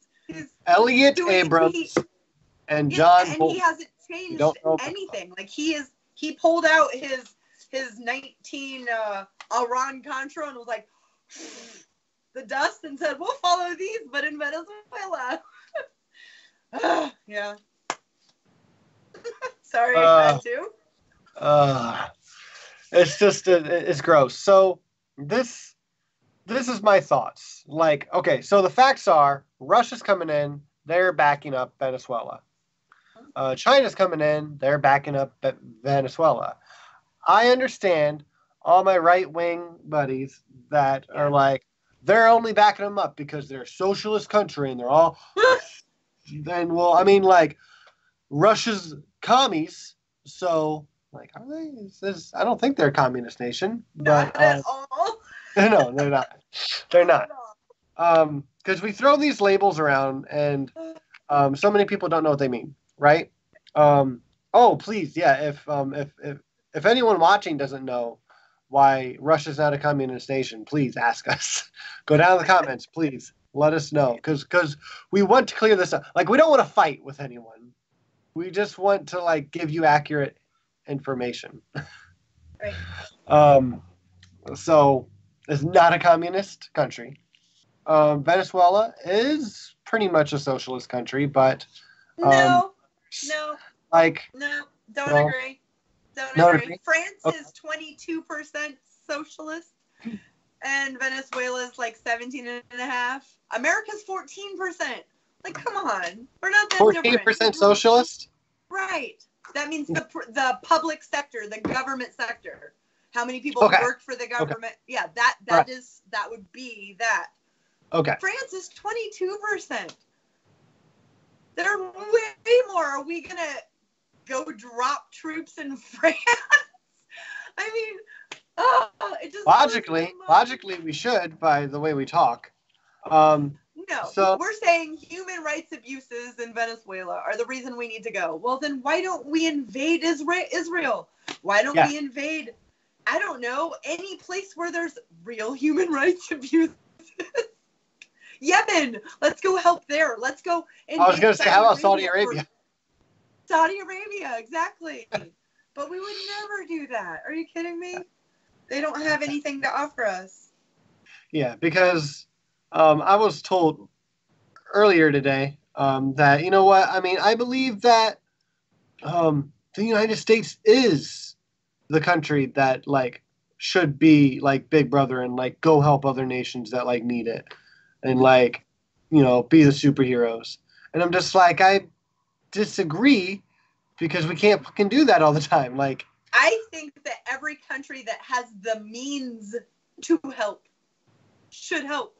Elliot Abrams and John and Bolton. He hasn't changed anything. Like he pulled out his 19 Iran-Contra and was like the dust and said, we'll follow these, but in Venezuela. Yeah. Sorry, I had to. It's just, it's gross. So this is my thoughts. Like, okay, so the facts are Russia's coming in, they're backing up Venezuela. China's coming in, they're backing up Venezuela. I understand all my right-wing buddies that are like, they're only backing them up because they're a socialist country and they're all... Then, well, I mean, like, Russia's commies, so, like, are they? I don't think they're a communist nation. But, not at all. No, they're not. They're not. Because we throw these labels around and so many people don't know what they mean, right? Oh, please, yeah, if anyone watching doesn't know why Russia's not a communist nation, please ask us. Go down in the comments, please. Let us know. Because we want to clear this up. Like, we don't want to fight with anyone. We just want to, like, give you accurate information. Right. So, it's not a communist country. Venezuela is pretty much a socialist country, but... No. Like... No, don't agree. Don't agree. France is 22% socialist, and Venezuela is like 17.5%. America's 14%. Like, come on. We're not that 14% different. socialist? Right. That means the public sector, the government sector. How many people work for the government? Yeah, that would be that. Okay. France is 22%. There are way more. Are we going to go drop troops in France? I mean, it just logically we should, by the way we talk. No, so we're saying human rights abuses in Venezuela are the reason we need to go. Well, then why don't we invade Israel? Why don't we invade, I don't know, any place where there's real human rights abuses? Yemen, let's go help there. Let's go. I was going to say, how about Saudi Arabia? Saudi Arabia, exactly. But we would never do that. Are you kidding me? They don't have anything to offer us. Yeah, because I was told earlier today that, you know what, I mean, I believe that the United States is the country that, like, should be, like, Big Brother and, like, go help other nations that, like, need it. And, like, you know, be the superheroes. And I'm just like, I disagree because we can't fucking do that all the time. Like, I think that every country that has the means to help should help.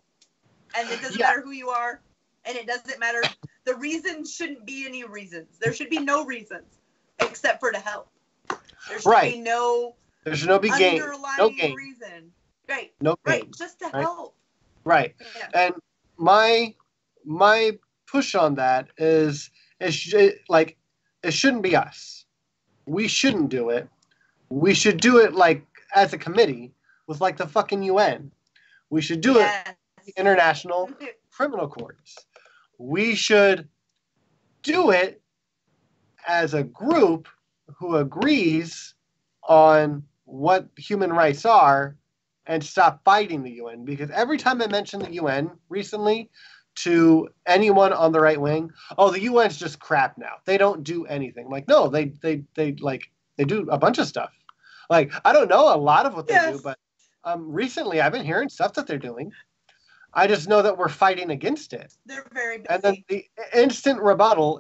And it doesn't matter who you are. And it doesn't matter. The reasons shouldn't be any reasons. There should be no reasons except for to help. There should be no underlying reason. Right. No gain. Right. Just to help. Right. Yeah. And my push on that is it shouldn't be us. We shouldn't do it. We should do it, like, as a committee with, like, the fucking UN. We should do it the international criminal courts. We should do it as a group who agrees on what human rights are and stop fighting the UN. Because every time I mention the UN recently to anyone on the right wing, oh, the UN's just crap now. They don't do anything. Like, no, they do a bunch of stuff. Like, I don't know a lot of what they do, but recently I've been hearing stuff that they're doing. I just know that we're fighting against it. They're very busy. And then the instant rebuttal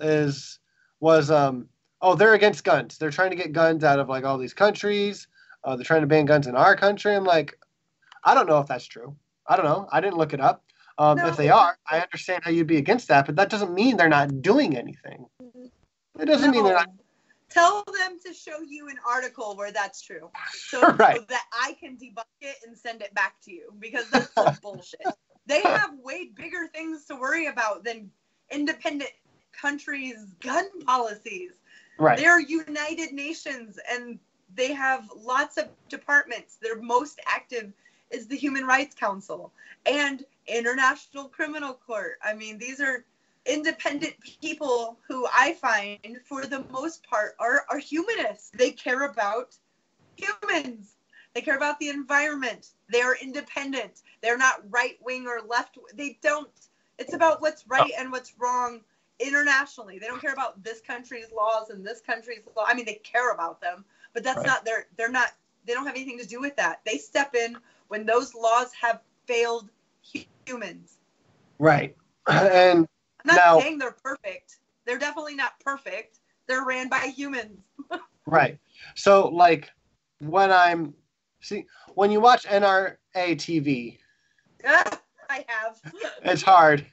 was they're against guns. They're trying to get guns out of, like, all these countries. They're trying to ban guns in our country. I'm like, I don't know if that's true. I don't know. I didn't look it up. If they are, I understand how you'd be against that, but that doesn't mean they're not doing anything. It doesn't mean they're not. Tell them to show you an article where that's true. So that I can debunk it and send it back to you, because that's some bullshit. They have way bigger things to worry about than independent countries' gun policies. Right. They're United Nations, and they have lots of departments. Their most active is the Human Rights Council and International Criminal Court. I mean, these are independent people who I find, for the most part, are humanists. They care about humans. They care about the environment. They are independent. They're not right-wing or left. They don't. It's about what's right and what's wrong internationally. They don't care about this country's laws and this country's law. I mean, they care about them, but that's not they're not, they don't have anything to do with that. They step in when those laws have failed humans. Right. And I'm not saying they're perfect. They're definitely not perfect. They're ran by humans. Right. So, like, when you watch NRA TV, I have. It's hard.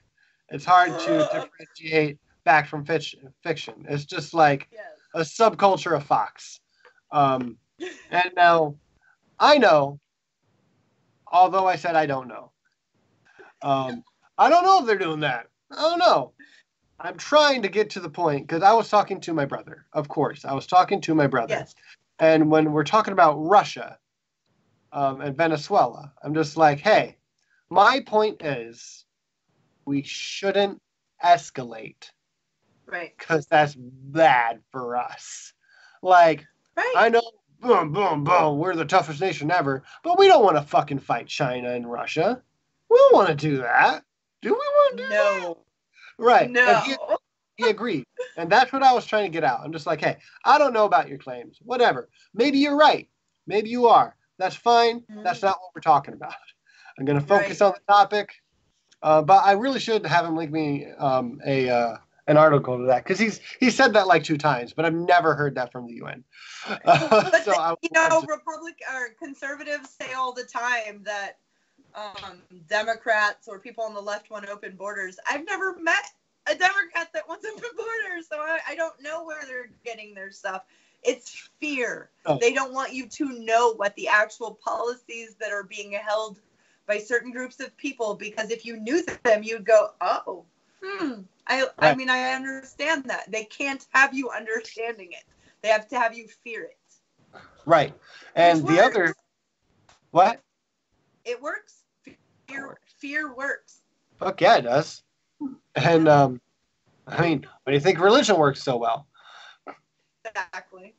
It's hard to differentiate fact from fiction. It's just like a subculture of Fox. And now, I know, although I said I don't know. I don't know if they're doing that. I don't know. I'm trying to get to the point, because I was talking to my brother. Of course, I was talking to my brother. Yes. And when we're talking about Russia and Venezuela, I'm just like, hey, my point is we shouldn't escalate. Right. Because that's bad for us. Like, I know, boom, boom, boom, we're the toughest nation ever, but we don't want to fucking fight China and Russia. We don't want to do that. Do we want to do that? Right. No. And he agreed. And that's what I was trying to get out. I'm just like, hey, I don't know about your claims. Whatever. Maybe you're right. Maybe you are. That's fine. That's not what we're talking about. I'm going to focus on the topic. But I really should have him link me an article to that, because he said that like 2 times, but I've never heard that from the UN. But So Republic or conservatives say all the time that Democrats or people on the left want open borders. I've never met a Democrat that wants open borders, so I don't know where they're getting their stuff. It's fear. Oh. They don't want you to know what the actual policies that are being held by certain groups of people, because if you knew them, you'd go, oh, I mean, I understand that. They can't have you understanding it. They have to have you fear it. Right. And the other, what? It works. Fear works. Fuck yeah, it does. And I mean, what do you think religion works so well? Exactly.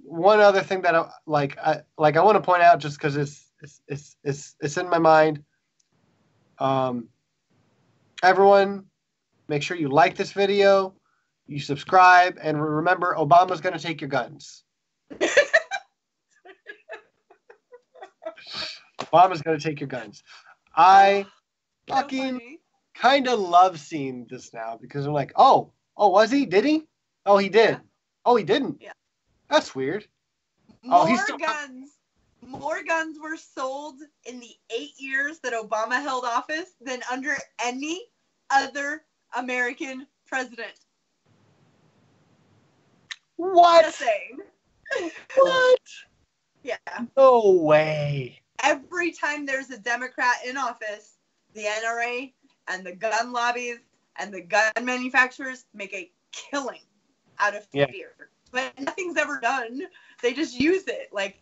One other thing that I want to point out, just because it's in my mind. Everyone, make sure you like this video, you subscribe, and remember, Obama's going to take your guns. Obama's going to take your guns. I fucking kind of love seeing this now, because I'm like, oh, was he? Did he? Oh, he did. Yeah. Oh, he didn't. Yeah. That's weird. More guns were sold in the 8 years that Obama held office than under any other American president. What? Just saying. What? Yeah. No way. Every time there's a Democrat in office, the NRA and the gun lobbies and the gun manufacturers make a killing out of fear. But nothing's ever done. They just use it. Like,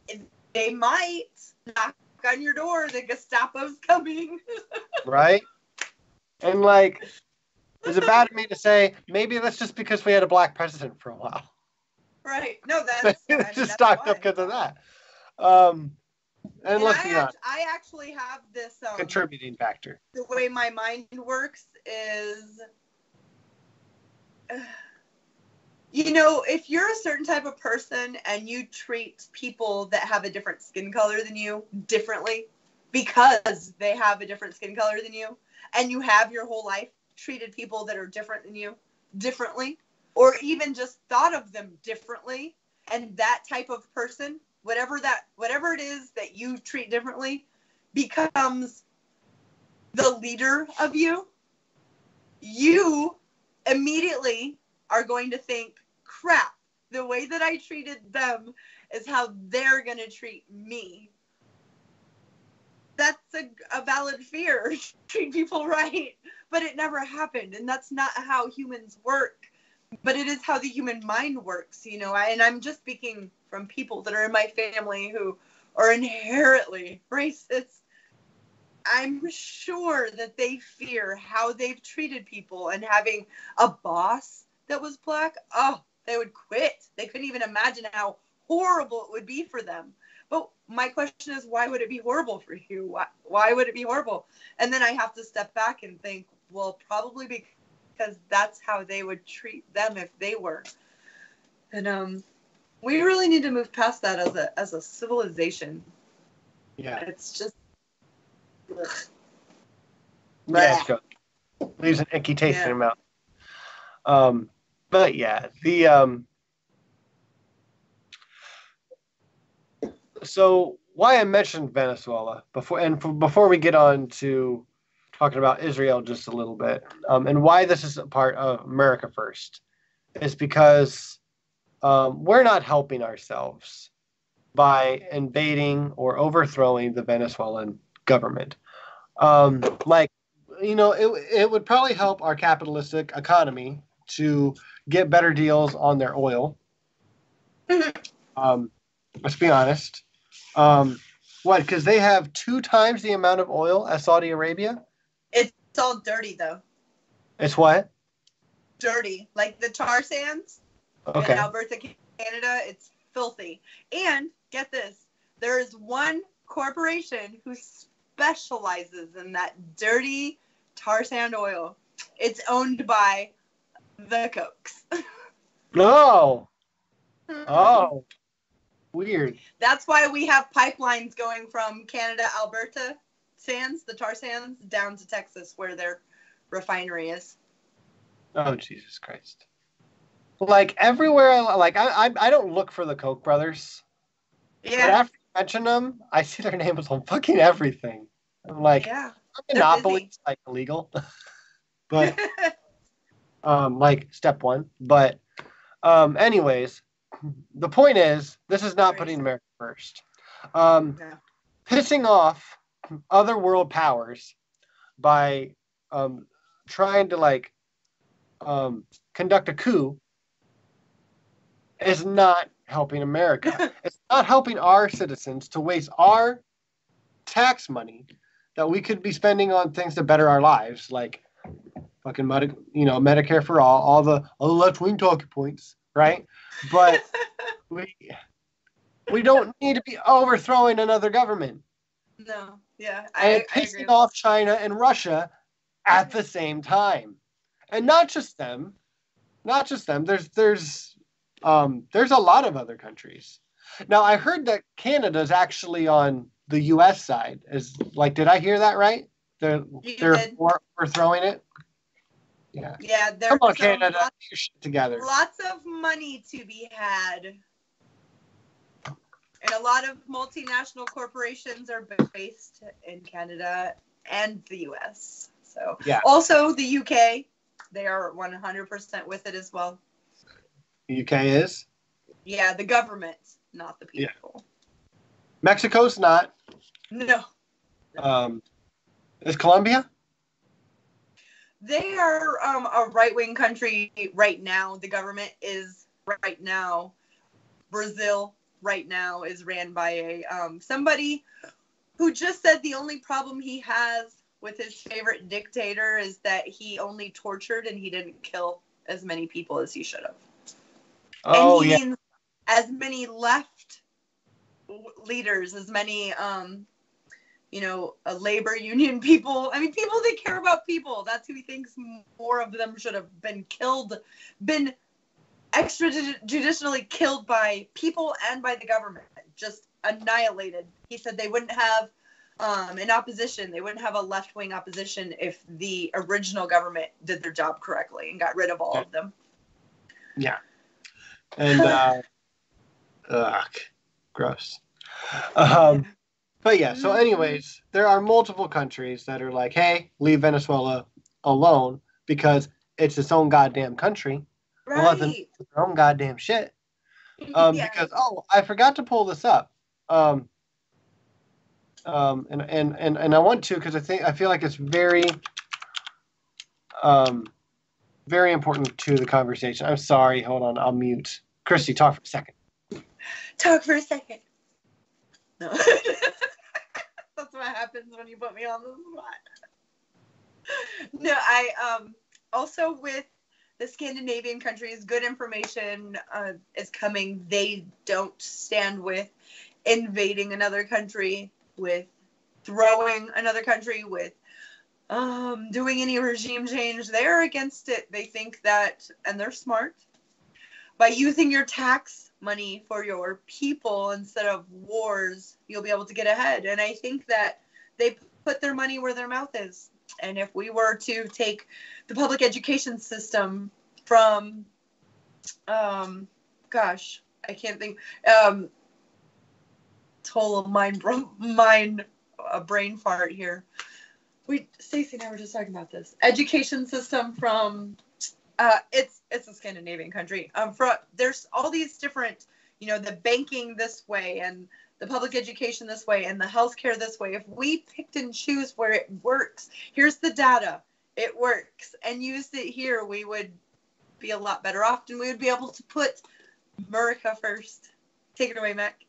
they might knock on your door. The Gestapo's coming. Right? And, like, is it bad of me to say, maybe that's just because we had a black president for a while? Right. No, that's... just stocked up because of that. And let's be honest. I actually have this... contributing factor. The way my mind works is... you know, if you're a certain type of person and you treat people that have a different skin color than you differently because they have a different skin color than you, and you have your whole life treated people that are different than you differently, or even just thought of them differently, and that type of person, whatever it is that you treat differently, becomes the leader of you, you immediately are going to think, crap, the way that I treated them is how they're going to treat me. That's a valid fear. Treat people right. But it never happened. And that's not how humans work. But it is how the human mind works, you know. And I'm just speaking from people that are in my family who are inherently racist. I'm sure that they fear how they've treated people, and having a boss that was black, oh, they would quit. They couldn't even imagine how horrible it would be for them. But my question is, why would it be horrible for you? Why would it be horrible? And then I have to step back and think, well, probably because that's how they would treat them if they were. And we really need to move past that as a civilization. Yeah. It's just... ugh. Yeah, it leaves an icky taste in your mouth. But yeah, so why I mentioned Venezuela before we get on to talking about Israel just a little bit, and why this is a part of America First, is because we're not helping ourselves by invading or overthrowing the Venezuelan government. Like, you know, it would probably help our capitalistic economy to get better deals on their oil. Let's be honest. What? Because they have 2 times the amount of oil as Saudi Arabia? It's all dirty, though. It's what? Dirty. Like the tar sands in Alberta, Canada, it's filthy. And get this, there is one corporation who specializes in that dirty tar sand oil. It's owned by the Kochs. No. Oh. Weird. That's why we have pipelines going from Canada, Alberta sands, the tar sands, down to Texas, where their refinery is. Oh, Jesus Christ. Like, everywhere, like, I don't look for the Koch brothers. But Yeah, after you mention them, I see their names on fucking everything. I'm like, yeah, Monopoly busy. is, like, illegal. But, like, step one. But, anyways, the point is, this is not putting America first. No. Pissing off other world powers by trying to, like, conduct a coup is not helping America. It's not helping our citizens to waste our tax money that we could be spending on things to better our lives, like fucking Medicare for all the left-wing talking points, right? But we don't need to be overthrowing another government. No, yeah, And I agree. pissing off China and Russia at the same time. And not just them. There's a lot of other countries. Now, I heard that Canada's actually on the U.S. side. Did I hear that right? They're overthrowing it. Yeah. Yeah, there's Come on, Canada, get your shit together. Lots of money to be had, and a lot of multinational corporations are based in Canada and the U.S. So, yeah. Also the U.K. They are 100% with it as well. UK is? Yeah, the government, not the people. Yeah. Mexico's not. No. Is Colombia? They are a right-wing country right now. The government is right now. Brazil right now is ran by a somebody who just said the only problem he has with his favorite dictator is that he only tortured and he didn't kill as many people as he should have. Oh, and he means as many left leaders, as many, labor union people. I mean, people that care about people. That's who he thinks more of them should have been killed, been extrajudicially killed by people and by the government, just annihilated. He said they wouldn't have an opposition. They wouldn't have a left-wing opposition if the original government did their job correctly and got rid of all of them. Yeah. And, gross. But yeah, so anyways, there are multiple countries that are like, hey, leave Venezuela alone because it's its own goddamn country. Right. Let them do their own goddamn shit. Because, I forgot to pull this up. And I want to because I feel like it's very very important to the conversation. I'm sorry, hold on, I'll mute. Christy, talk for a second. Talk for a second. No. That's what happens when you put me on the spot. No, I also with the Scandinavian countries, good information is coming. They don't stand with invading another country, with throwing another country, with doing any regime change. They're against it. They think that, and they're smart, by using your tax money for your people instead of wars, you'll be able to get ahead. And I think that they put their money where their mouth is. And if we were to take the public education system from, gosh, I can't think, total brain fart here. Stacey and I were just talking about this. Education system from, it's a Scandinavian country. There's all these different, the banking this way and the public education this way and the healthcare this way. If we picked and choose where it works, here's the data, it works, and used it here, we would be a lot better off, and we would be able to put Murica first. Take it away, Mac.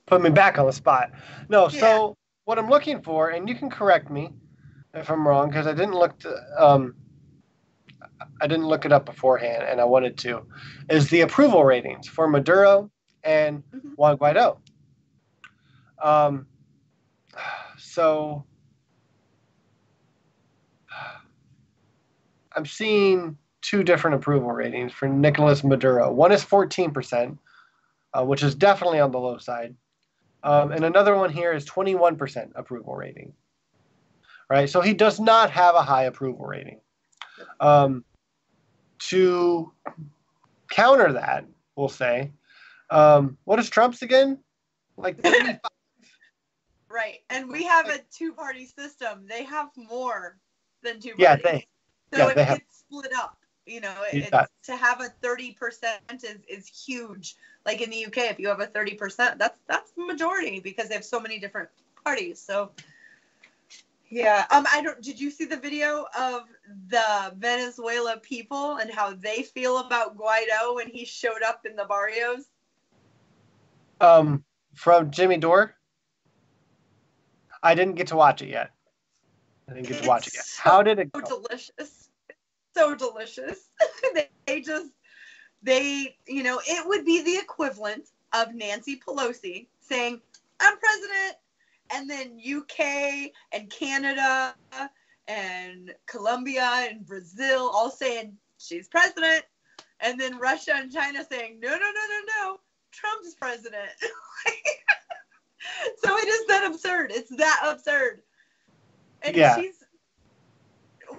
Put me back on the spot. No, yeah. So what I'm looking for, and you can correct me if I'm wrong, because I didn't look it up beforehand, and I wanted to, is the approval ratings for Maduro and Juan Guaido. So I'm seeing two different approval ratings for Nicolas Maduro. One is 14%, which is definitely on the low side. And another one here is 21% approval rating. Right? So he does not have a high approval rating. To counter that, we'll say, what is Trump's again? Like 35? Right. And we have a two-party system. They have more than two parties. Yeah, it gets split up. You know, to have a 30% is huge. Like in the UK, if you have a 30%, that's the majority because they have so many different parties. So yeah. Did you see the video of the Venezuela people and how they feel about Guaido when he showed up in the barrios? From Jimmy Dore? I didn't get to watch it yet. How did it go? Delicious. So delicious. they, you know, it would be the equivalent of Nancy Pelosi saying, I'm president. And then UK and Canada and Colombia and Brazil all saying she's president. And then Russia and China saying, no, Trump's president. So it is that absurd. It's that absurd. And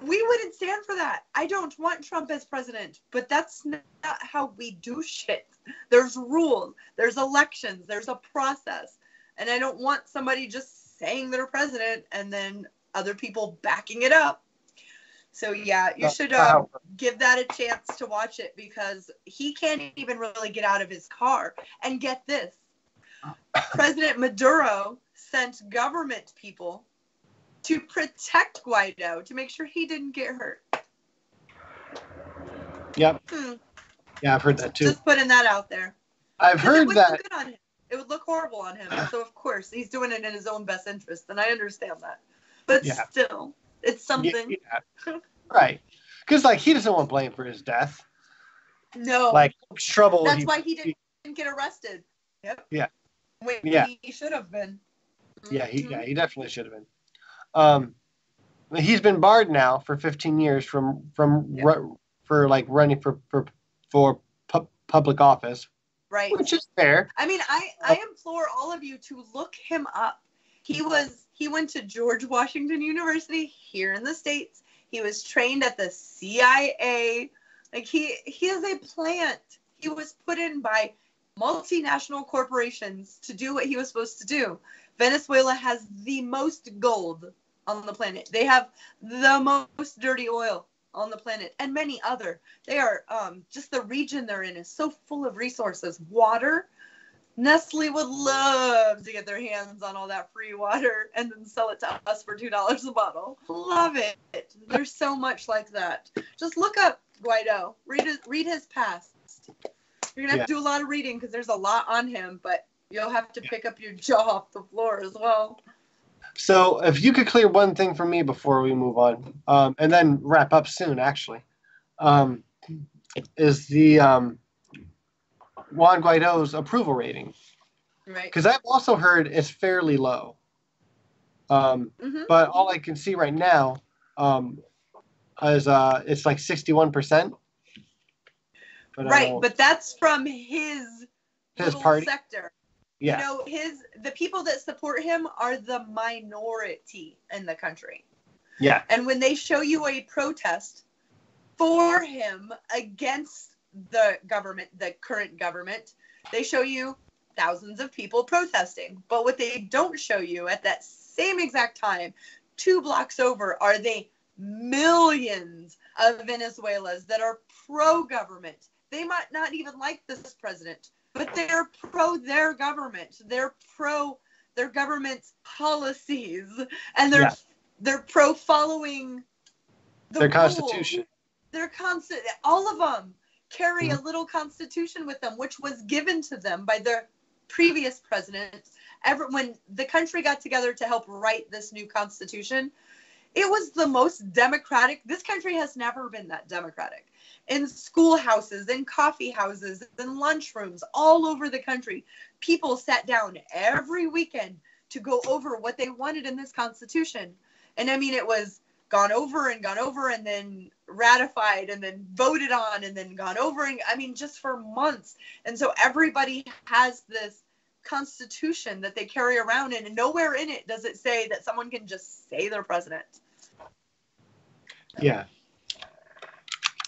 we wouldn't stand for that. I don't want Trump as president, but that's not how we do shit. There's rules, there's elections, there's a process. And I don't want somebody just saying they're president and then other people backing it up. So yeah, you should give that a chance to watch it because he can't even really get out of his car. And get this, President Maduro sent government people to protect Guaido to make sure he didn't get hurt. Yep. Yeah, I've heard that too. Just putting that out there. I've heard that. Look good on him. It would look horrible on him. So of course he's doing it in his own best interest, and I understand that. But still, it's something. Yeah. Right. Because like he doesn't want blame for his death. No. Like trouble. That's why he didn't get arrested. Yep. Yeah. He should have been. Yeah, he definitely should have been. He's been barred now for 15 years from running for public office. Right. Which is fair. I mean, I implore all of you to look him up. He went to George Washington University here in the States. He was trained at the CIA. Like he is a plant. He was put in by multinational corporations to do what he was supposed to do. Venezuela has the most gold on the planet. They have the most dirty oil on the planet and many other. They are just the region they're in is so full of resources. Water. Nestle would love to get their hands on all that free water and then sell it to us for $2 a bottle. Love it. There's so much like that. Just look up Guaido. Read his past. You're going to have to do a lot of reading because there's a lot on him, but you'll have to pick up your jaw off the floor as well. So if you could clear one thing for me before we move on, and then wrap up soon, actually, is the Juan Guaido's approval rating. Right. Because I've also heard it's fairly low. But all I can see right now is it's like 61%. But that's from his party sector. Yeah. You know, the people that support him are the minority in the country. Yeah. And when they show you a protest for him against the government, the current government, they show you thousands of people protesting. But what they don't show you at that same exact time, 2 blocks over, are the millions of Venezuelans that are pro-government. They might not even like this president, but they're pro their government. They're pro their government's policies, and they're pro following their constitution. All of them carry a little constitution with them, which was given to them by their previous president. When the country got together to help write this new constitution, it was the most democratic. This country has never been that democratic. In schoolhouses, in coffee houses, in lunchrooms, all over the country, people sat down every weekend to go over what they wanted in this constitution. And I mean, it was gone over and then ratified and then voted on and then gone over, and I mean, just for months. And so everybody has this constitution that they carry around, and nowhere in it does it say that someone can just say they're president. Yeah.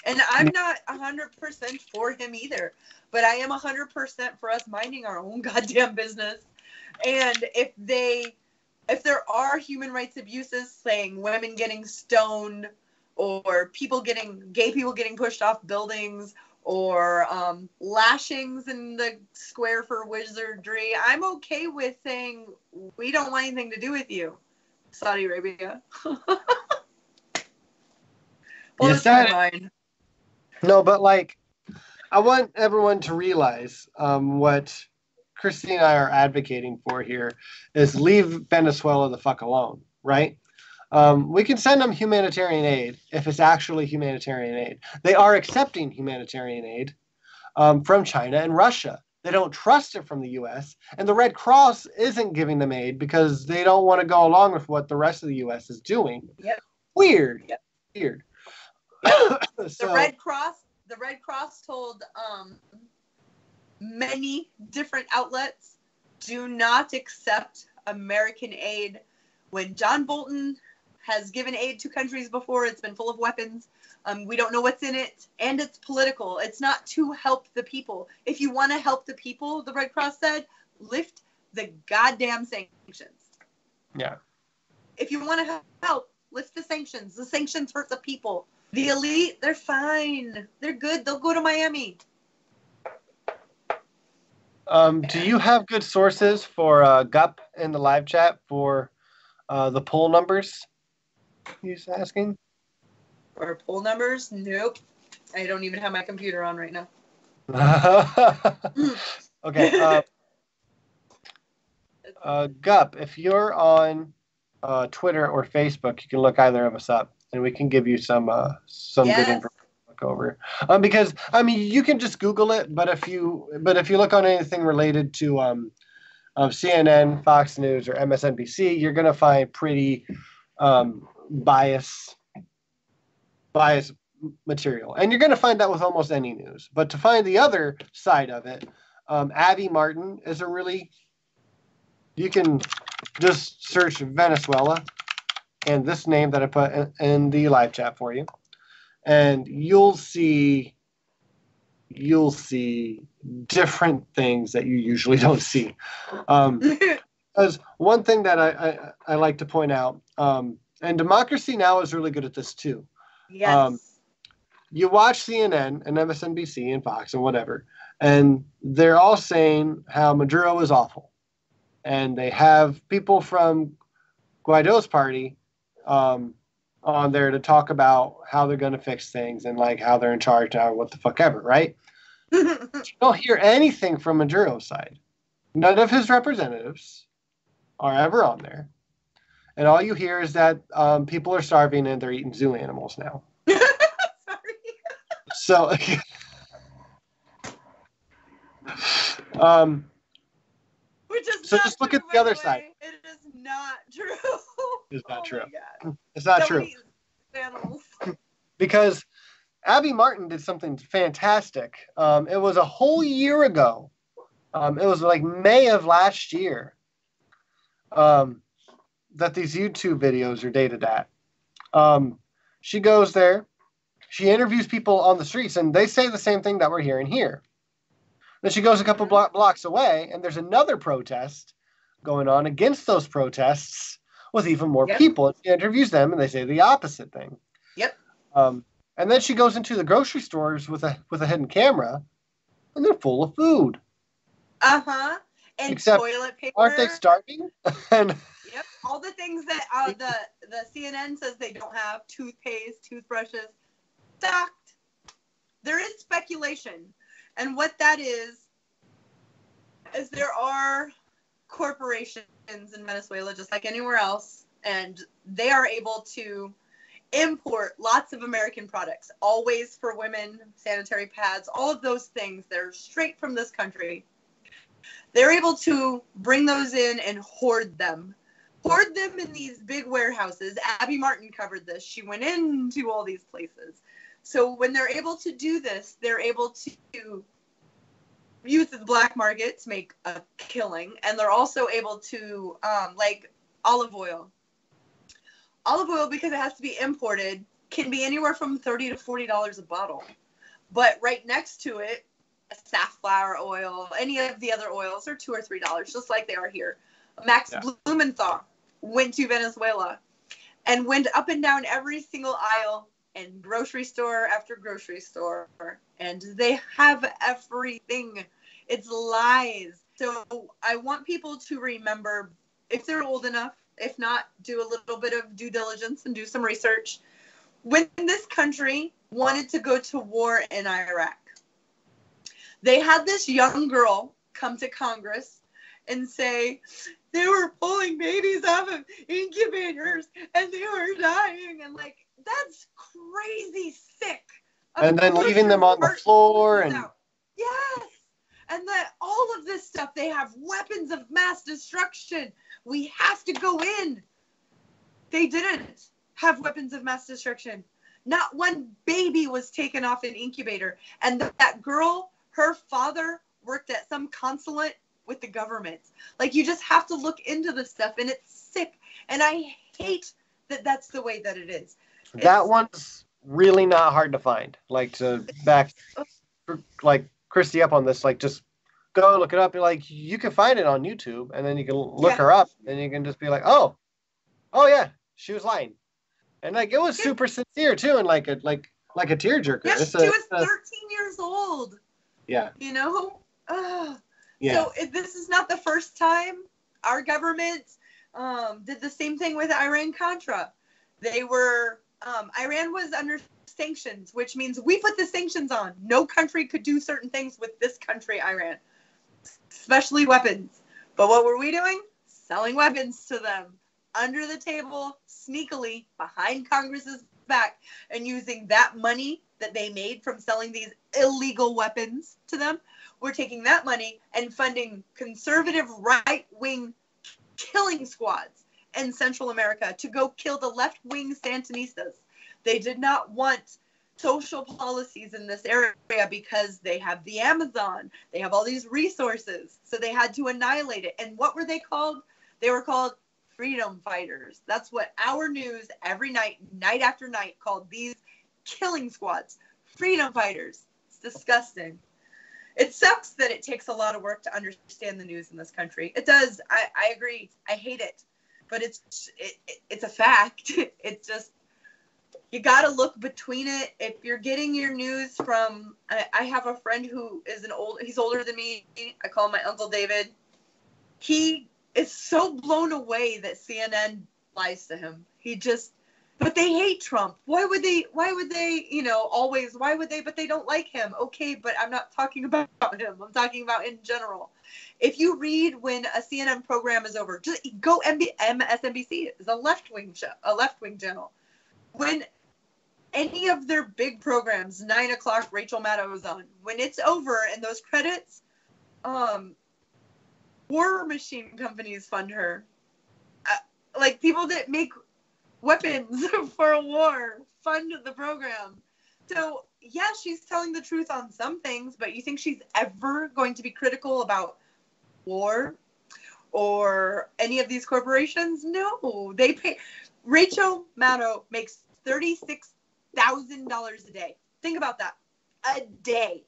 And I'm not 100% for him either, but I am 100% for us minding our own goddamn business. And if there are human rights abuses, saying women getting stoned, or gay people getting pushed off buildings, or lashings in the square for wizardry, I'm okay with saying we don't want anything to do with you, Saudi Arabia. Well, Yes, that's mine. No, but like, I want everyone to realize what Christy and I are advocating for here is leave Venezuela the fuck alone, right? We can send them humanitarian aid if it's actually humanitarian aid. They are accepting humanitarian aid from China and Russia. They don't trust it from the U.S., and the Red Cross isn't giving them aid because they don't want to go along with what the rest of the U.S. is doing. Yep. Weird. Yep. Weird. Yep. So, the Red Cross told many different outlets, do not accept American aid. When John Bolton has given aid to countries before, it's been full of weapons. We don't know what's in it, and it's political. It's not to help the people. If you want to help the people, the Red Cross said, lift the goddamn sanctions. Yeah. If you want to help, lift the sanctions. The sanctions hurt the people. The elite, they're fine. They're good. They'll go to Miami. Do you have good sources for Gup in the live chat for the poll numbers? He's asking. Or poll numbers? Nope. I don't even have my computer on right now. Okay. Gup, if you're on Twitter or Facebook, you can look either of us up, and we can give you some good information to look over. Because I mean, you can just Google it, but if you look on anything related to of CNN, Fox News, or MSNBC, you're going to find pretty biased material. And you're going to find that with almost any news. But to find the other side of it, Abby Martin is you can just search Venezuela and this name that I put in the live chat for you. And you'll see different things that you usually don't see. Because one thing that I like to point out, and Democracy Now! Is really good at this too. Yes. You watch CNN and MSNBC and Fox and whatever, and they're all saying how Maduro is awful. And they have people from Guaido's party on there to talk about how they're going to fix things and like how they're in charge now, what the fuck ever, right? You don't hear anything from Maduro's side. None of his representatives are ever on there. And all you hear is that people are starving and they're eating zoo animals now. So, which is so not just look true, at the other way. side. It is not true. It's not true. My God. It's not true. Animals. Because Abby Martin did something fantastic. It was a whole year ago. It was like May of last year that these YouTube videos are dated at. She goes there. She interviews people on the streets, and they say the same thing that we're hearing here. Then she goes a couple blocks away, and there's another protest going on against those protests with even more people. And she interviews them, and they say the opposite thing. Yep. And then she goes into the grocery stores with a hidden camera, and they're full of food. Uh-huh. And except, toilet paper. Aren't they starving? Yep. All the things that the CNN says they don't have, toothpaste, toothbrushes, stocked. There is speculation. And what that is there are corporations in Venezuela, just like anywhere else, and they are able to import lots of American products, always for women, sanitary pads, all of those things. They're straight from this country. They're able to bring those in and hoard them hoard them in these big warehouses. Abby Martin covered this. She went into all these places. So when they're able to do this, they're able to use the black market to make a killing, and they're also able to, like olive oil. Olive oil, because it has to be imported, can be anywhere from $30 to $40 a bottle. But right next to it, safflower oil, any of the other oils are $2 or $3, just like they are here. Max Blumenthal went to Venezuela and went up and down every single aisle and grocery store after grocery store, and they have everything. It's lies. So I want people to remember, if they're old enough, if not, do a little bit of due diligence and do some research. When this country wanted to go to war in Iraq, they had this young girl come to Congress and say they were pulling babies out of incubators and they were dying, and like, that's crazy sick. And then leaving them on the floor and yes, and that all of this stuff, they have weapons of mass destruction. We have to go in. They didn't have weapons of mass destruction. Not one baby was taken off an incubator. And that girl, her father worked at some consulate with the government. Like, you just have to look into this stuff, and it's sick. And I hate that that's the way that it is. That one's really not hard to find. Like, to back, like, Christy up on this, like, just go look it up. Like, you can find it on YouTube, and then you can look her up, and you can just be like, oh yeah, she was lying. And like, it was super sincere too, and like a tearjerker. Yeah, she was 13 years old. Yeah. You know? Yeah. So this is not the first time our government did the same thing with Iran-Contra. They were, Iran was under sanctions, which means we put the sanctions on. No country could do certain things with this country, Iran, especially weapons. But what were we doing? Selling weapons to them under the table, sneakily, behind Congress's back, and using that money that they made from selling these illegal weapons to them. We're taking that money and funding conservative right-wing killing squads in Central America to go kill the left-wing Sandinistas. They did not want social policies in this area because they have the Amazon. They have all these resources. So they had to annihilate it. And what were they called? They were called freedom fighters. That's what our news every night, night after night, called these killing squads. Freedom fighters. It's disgusting. It sucks that it takes a lot of work to understand the news in this country. It does. I agree. I hate it. But it's a fact. It's just, you got to look between it. If you're getting your news from, I have a friend who is he's older than me. I call him my Uncle David. He is so blown away that CNN lies to him. But they hate Trump. Why would they, always, but they don't like him. Okay, but I'm not talking about him. I'm talking about in general. If you read when a CNN program is over, just go MSNBC is a left-wing show, a left-wing channel. When any of their big programs, 9 o'clock, Rachel Maddow is on, when it's over and those credits, war machine companies fund her. Like, people that make weapons for a war fund the program. So, yeah, she's telling the truth on some things, but you think she's ever going to be critical about war or any of these corporations? No. They pay. Rachel Maddow makes $36,000 a day. Think about that. A day.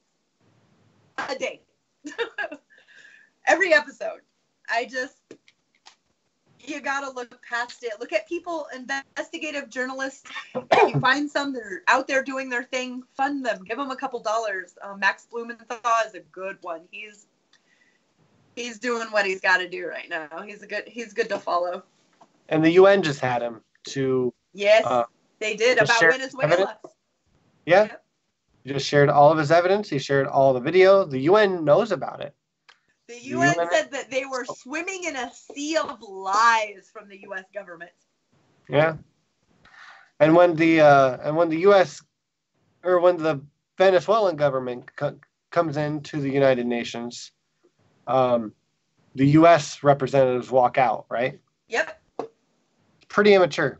Every episode. You gotta look past it. Look at people, investigative journalists. If you find some that are out there doing their thing, fund them. Give them a couple dollars. Max Blumenthal is a good one. He's doing what he's got to do right now. He's good to follow. And the UN just had him to. Yes, they did, about Venezuela. Evidence. Yeah, yep. He just shared all of his evidence. He shared all the video. The UN knows about it. The UN said that they were swimming in a sea of lies from the U.S. government. Yeah, and when the U.S. or when the Venezuelan government comes into the United Nations, the U.S. representatives walk out, right? Yep. pretty immature.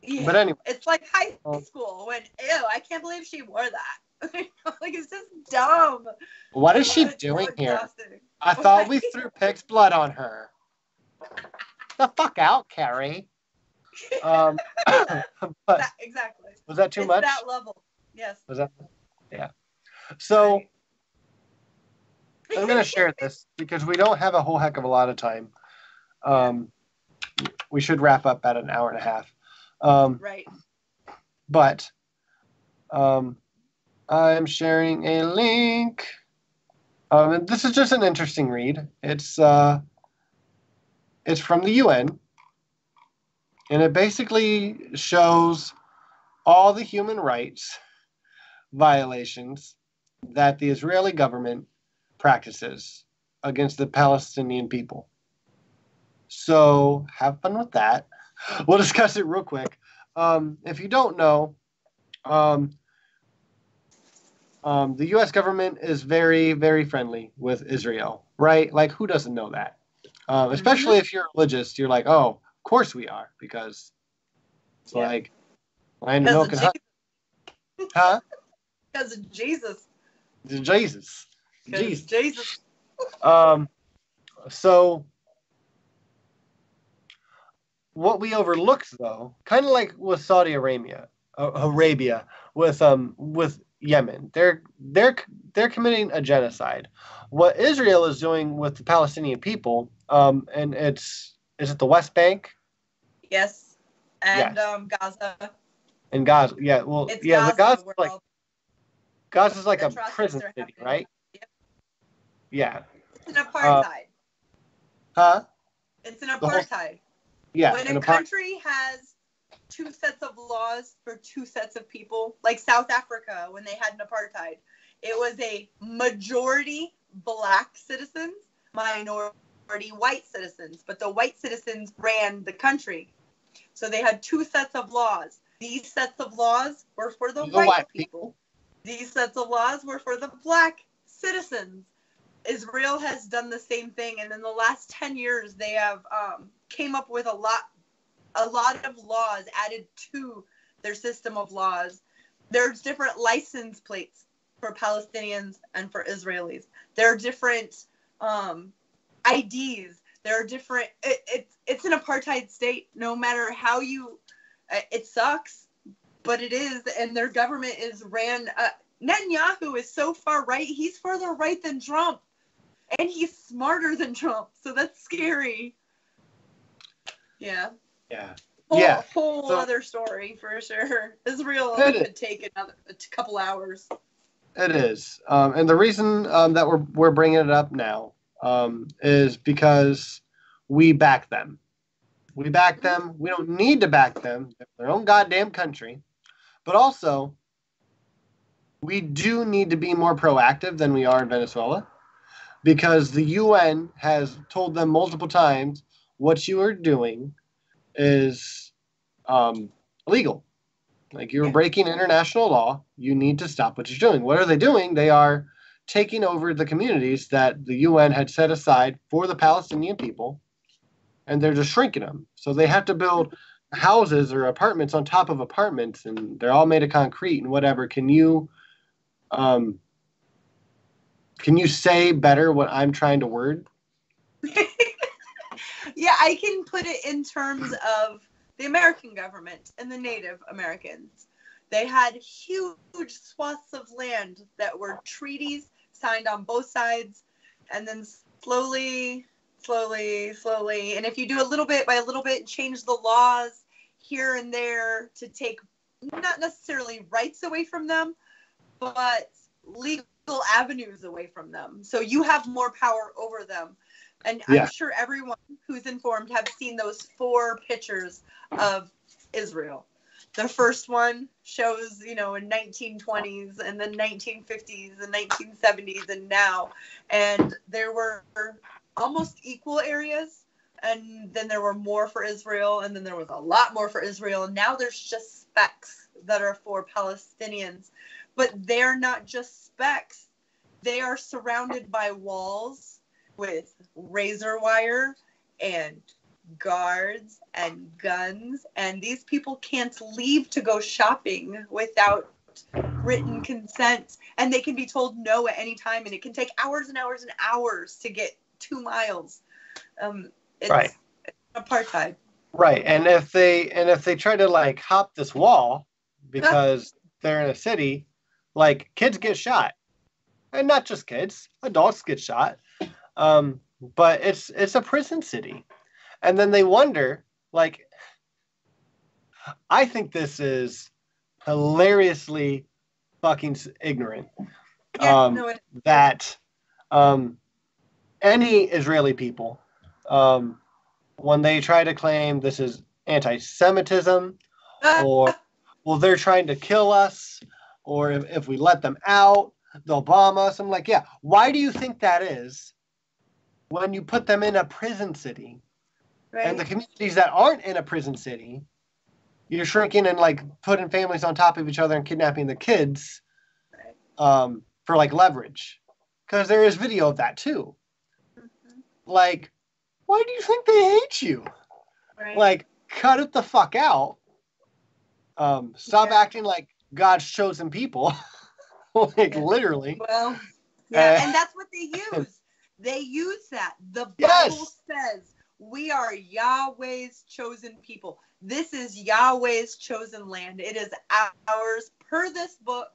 Yeah. But anyway. It's like high school when, ew, I can't believe she wore that. Like, it's just dumb. What is she doing here? I thought we threw pig's blood on her. The fuck out, Carrie. But exactly. Was that too much? That level. Yes. Was that? Yeah. So I'm going to share this because we don't have a whole heck of a lot of time. We should wrap up at an hour and a half. Right. But I'm sharing a link. And this is just an interesting read. It's from the UN, and it basically shows all the human rights violations that the Israeli government practices against the Palestinian people. So have fun with that. We'll discuss it real quick. If you don't know, the U.S. government is very, very friendly with Israel, right? Like, who doesn't know that? Especially if you're religious, you're like, oh, of course we are, because it's like land of milk and honey. Huh? Because of Jesus. Jesus. So what we overlooked, though, kind of like with Saudi Arabia, with Yemen, they're committing a genocide. What Israel is doing with the Palestinian people, and is it the West Bank? Yes, and yes. Gaza. And Gaza, yeah. Well, it's yeah, Gaza, Gaza's like a prison city, right? Yep. Yeah. It's an apartheid. It's an apartheid. When a country has two sets of laws for two sets of people, like South Africa, when they had an apartheid, it was a majority black citizens, minority white citizens, but the white citizens ran the country. So they had two sets of laws. These sets of laws were for the white people. These sets of laws were for the black citizens. Israel has done the same thing, and in the last 10 years, they have came up with a lot of laws added to their system of laws. There's different license plates for Palestinians and for Israelis. There are different IDs. There are different. It's an apartheid state. No matter how you, it sucks, but it is. And their government is ran. Netanyahu is so far right. He's further right than Trump, and he's smarter than Trump. So that's scary. Yeah. Yeah. Whole other story for sure. Israel could take a couple hours. It is, and the reason that we're bringing it up now is because we back them. We back them. We don't need to back them. They're their own goddamn country, but also we do need to be more proactive than we are in Venezuela, because the UN has told them multiple times what you are doing is illegal. Like, you're breaking international law. You need to stop what you're doing. What are they doing? They are taking over the communities that the UN had set aside for the Palestinian people, and they're just shrinking them. So they have to build houses or apartments on top of apartments, and they're all made of concrete and whatever. Can you say better what I'm trying to word? Yeah, I can put it in terms of the American government and the Native Americans. They had huge swaths of land that were treaties signed on both sides, and then slowly, and if you do a little bit by a little bit, change the laws here and there to take not necessarily rights away from them, but legal avenues away from them. So you have more power over them. And I'm sure everyone who's informed have seen those 4 pictures of Israel. The first one shows, in 1920s and then 1950s and 1970s and now. And there were almost equal areas. And then there were more for Israel. And then there was a lot more for Israel. And now there's just specks that are for Palestinians. But they're not just specks. They are surrounded by walls with razor wire and guards and guns, and these people can't leave to go shopping without written consent, and they can be told no at any time, and it can take hours and hours and hours to get 2 miles. It's Right. apartheid. Right. And if they try to like hop this wall because they're in a city, like kids get shot. And not just kids, adults get shot. But it's a prison city. And then they wonder, like, I think this is hilariously fucking ignorant. Yeah, no, That any Israeli people, when they try to claim this is anti-Semitism, or, well, they're trying to kill us, or if we let them out, they'll bomb us. I'm like, yeah, why do you think that is when you put them in a prison city? right. And the communities that aren't in a prison city, you're shrinking and like putting families on top of each other and kidnapping the kids for like leverage. Because there is video of that too. Mm-hmm. Like, why do you think they hate you? Right. Like, cut it the fuck out. Stop acting like God's chosen people. Like, literally. Well, yeah, and that's what they use. They use that. The Bible says we are Yahweh's chosen people. This is Yahweh's chosen land. It is ours per this book.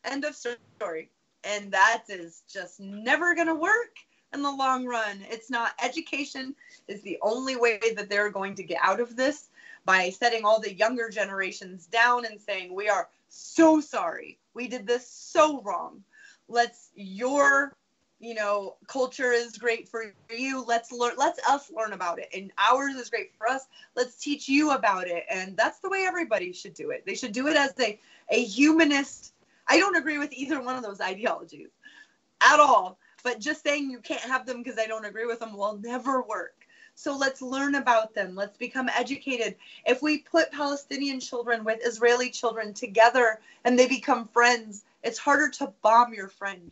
End of story. And that is just never going to work in the long run. It's not. Education is the only way that they're going to get out of this, by setting all the younger generations down and saying, we are so sorry. We did this so wrong. Your culture is great for you. Let's us learn about it. And ours is great for us. Let's teach you about it. And that's the way everybody should do it. They should do it as a humanist. I don't agree with either one of those ideologies at all. But just saying you can't have them because I don't agree with them will never work. So let's learn about them. Let's become educated. If we put Palestinian children with Israeli children together and they become friends, it's harder to bomb your friend.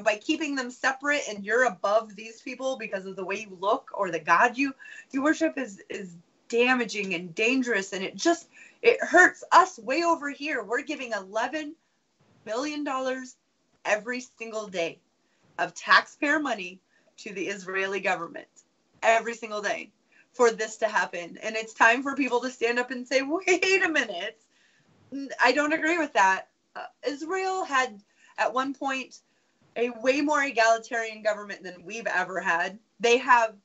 By keeping them separate and you're above these people because of the way you look or the God you worship is damaging and dangerous. And it hurts us way over here. We're giving $11 million every single day of taxpayer money to the Israeli government. Every single day for this to happen. And it's time for people to stand up and say, wait a minute. I don't agree with that. Israel had at one point a way more egalitarian government than we've ever had. They have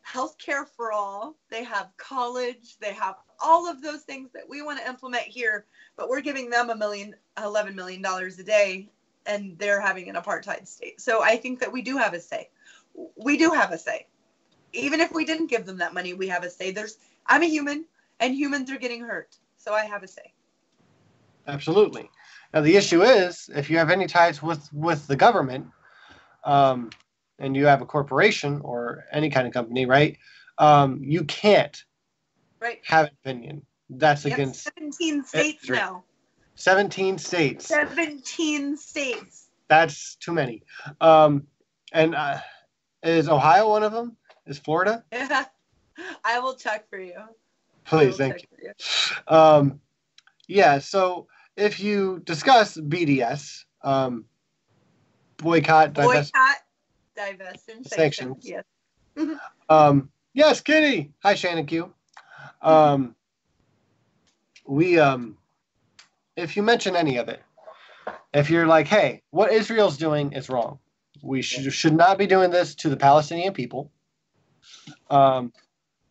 healthcare for all. They have college. They have all of those things that we want to implement here, but we're giving them $11 million a day, and they're having an apartheid state. So I think that we do have a say. We do have a say. Even if we didn't give them that money, we have a say. I'm a human, and humans are getting hurt. So I have a say. Absolutely. Now, the issue is, if you have any ties with the government, and you have a corporation or any kind of company, right, you can't have an opinion. That's against 17 states now. 17 states. 17 states. That's too many. And is Ohio one of them? Is Florida? Yeah. I will check for you. Please, thank you. Yeah, so if you discuss BDS, boycott, divest, and sanctions. Yes. Yes, Kitty. Hi, Shannon Q. If you mention any of it, if you're like, hey, what Israel's doing is wrong. We should not be doing this to the Palestinian people.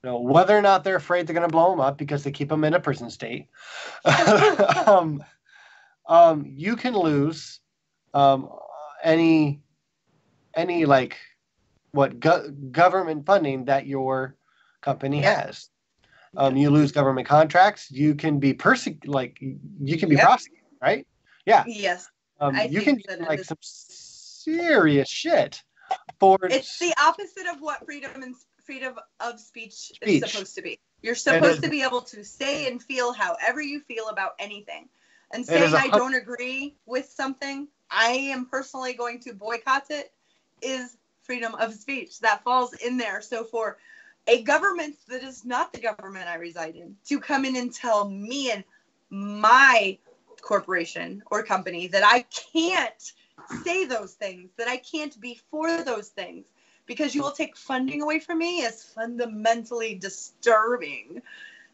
Whether or not they're afraid they're going to blow them up because they keep them in a prison state. You can lose any government funding that your company has. You lose government contracts. You can be prosecuted, right? Yeah. Yes. You can get some serious shit for. It's the opposite of what freedom of speech is supposed to be. You're supposed to be able to say and feel however you feel about anything. And saying I don't agree with something, I am personally going to boycott it, is freedom of speech. That falls in there. So for a government that is not the government I reside in to come in and tell me and my corporation or company that I can't say those things, that I can't be for those things because you will take funding away from me is fundamentally disturbing.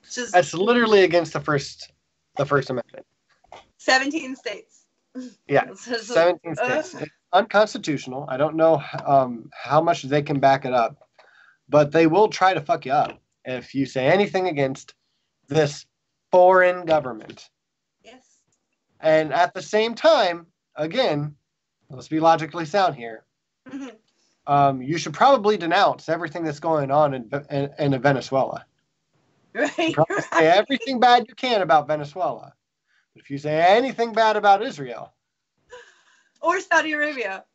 Just That's literally against the First Amendment. 17 states. Yeah, 17 states. It's unconstitutional. I don't know how much they can back it up, but they will try to fuck you up if you say anything against this foreign government. Yes. And at the same time, again, let's be logically sound here. Mm-hmm. You should probably denounce everything that's going on in Venezuela. Right. Say everything bad you can about Venezuela. But if you say anything bad about Israel or Saudi Arabia,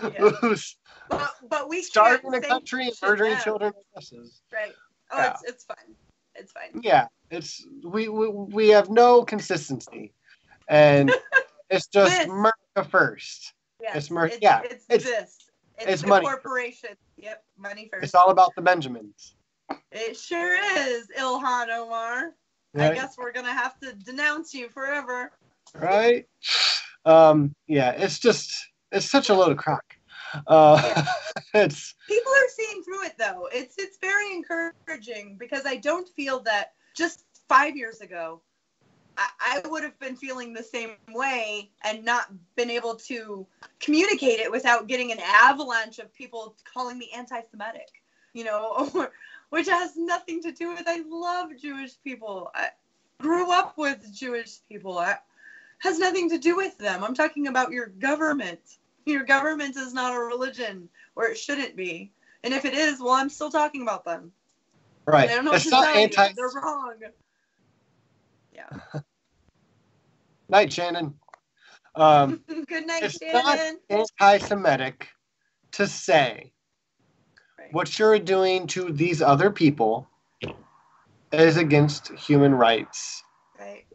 yeah. Who's but we starving the country and murdering children and nurses. Right. Oh, yeah. It's fine. It's fine. Yeah, it's we have no consistency, and it's just Murica First. Yeah, it's It's a money. Corporation. Yep, money first. It's all about the Benjamins. It sure is, Ilhan Omar. Right? I guess we're gonna have to denounce you forever. Right? Yeah, it's such a load of crap. It's people are seeing through it though. It's very encouraging because I don't feel that just 5 years ago I would have been feeling the same way and not been able to communicate it without getting an avalanche of people calling me anti-Semitic, which has nothing to do with, I love Jewish people. I grew up with Jewish people. It has nothing to do with them. I'm talking about your government. Your government is not a religion, or it shouldn't be. And if it is, well, I'm still talking about them. Right. I don't know it's not anti. They're wrong. Yeah. Night, Shannon. Good night, it's Shannon. It's not anti-Semitic to say what you're doing to these other people is against human rights. Right.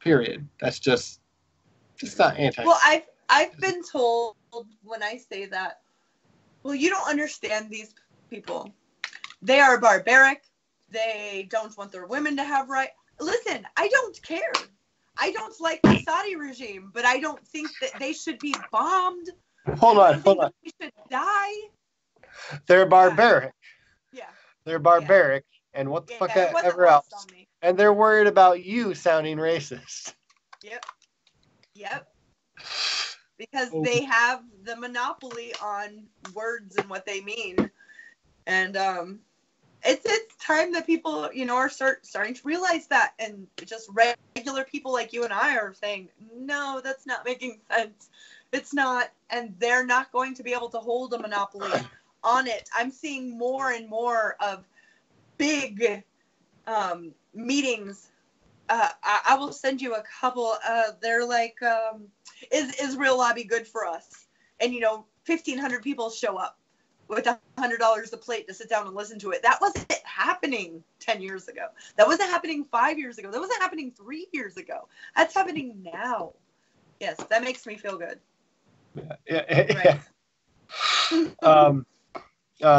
Period. That's just not anti. Well, I've been told when I say that, well, you don't understand these people. They are barbaric. They don't want their women to have rights. Listen, I don't care. I don't like the Saudi regime, but I don't think that they should be bombed. Hold on. They should die. They're barbaric. Yeah. They're barbaric. Yeah. And what the fuck ever else. And they're worried about you sounding racist. Yep. Because they have the monopoly on words and what they mean. And it's time that people, are starting to realize that, and just regular people like you and I are saying, no, that's not making sense. It's not, and they're not going to be able to hold a monopoly on it. I'm seeing more and more of big meetings. I will send you a couple. They're like, is Israel lobby good for us? And 1,500 people show up with $100 a plate to sit down and listen to it. That wasn't happening 10 years ago. That wasn't happening 5 years ago. That wasn't happening 3 years ago. That's happening now. Yes, that makes me feel good. Yeah.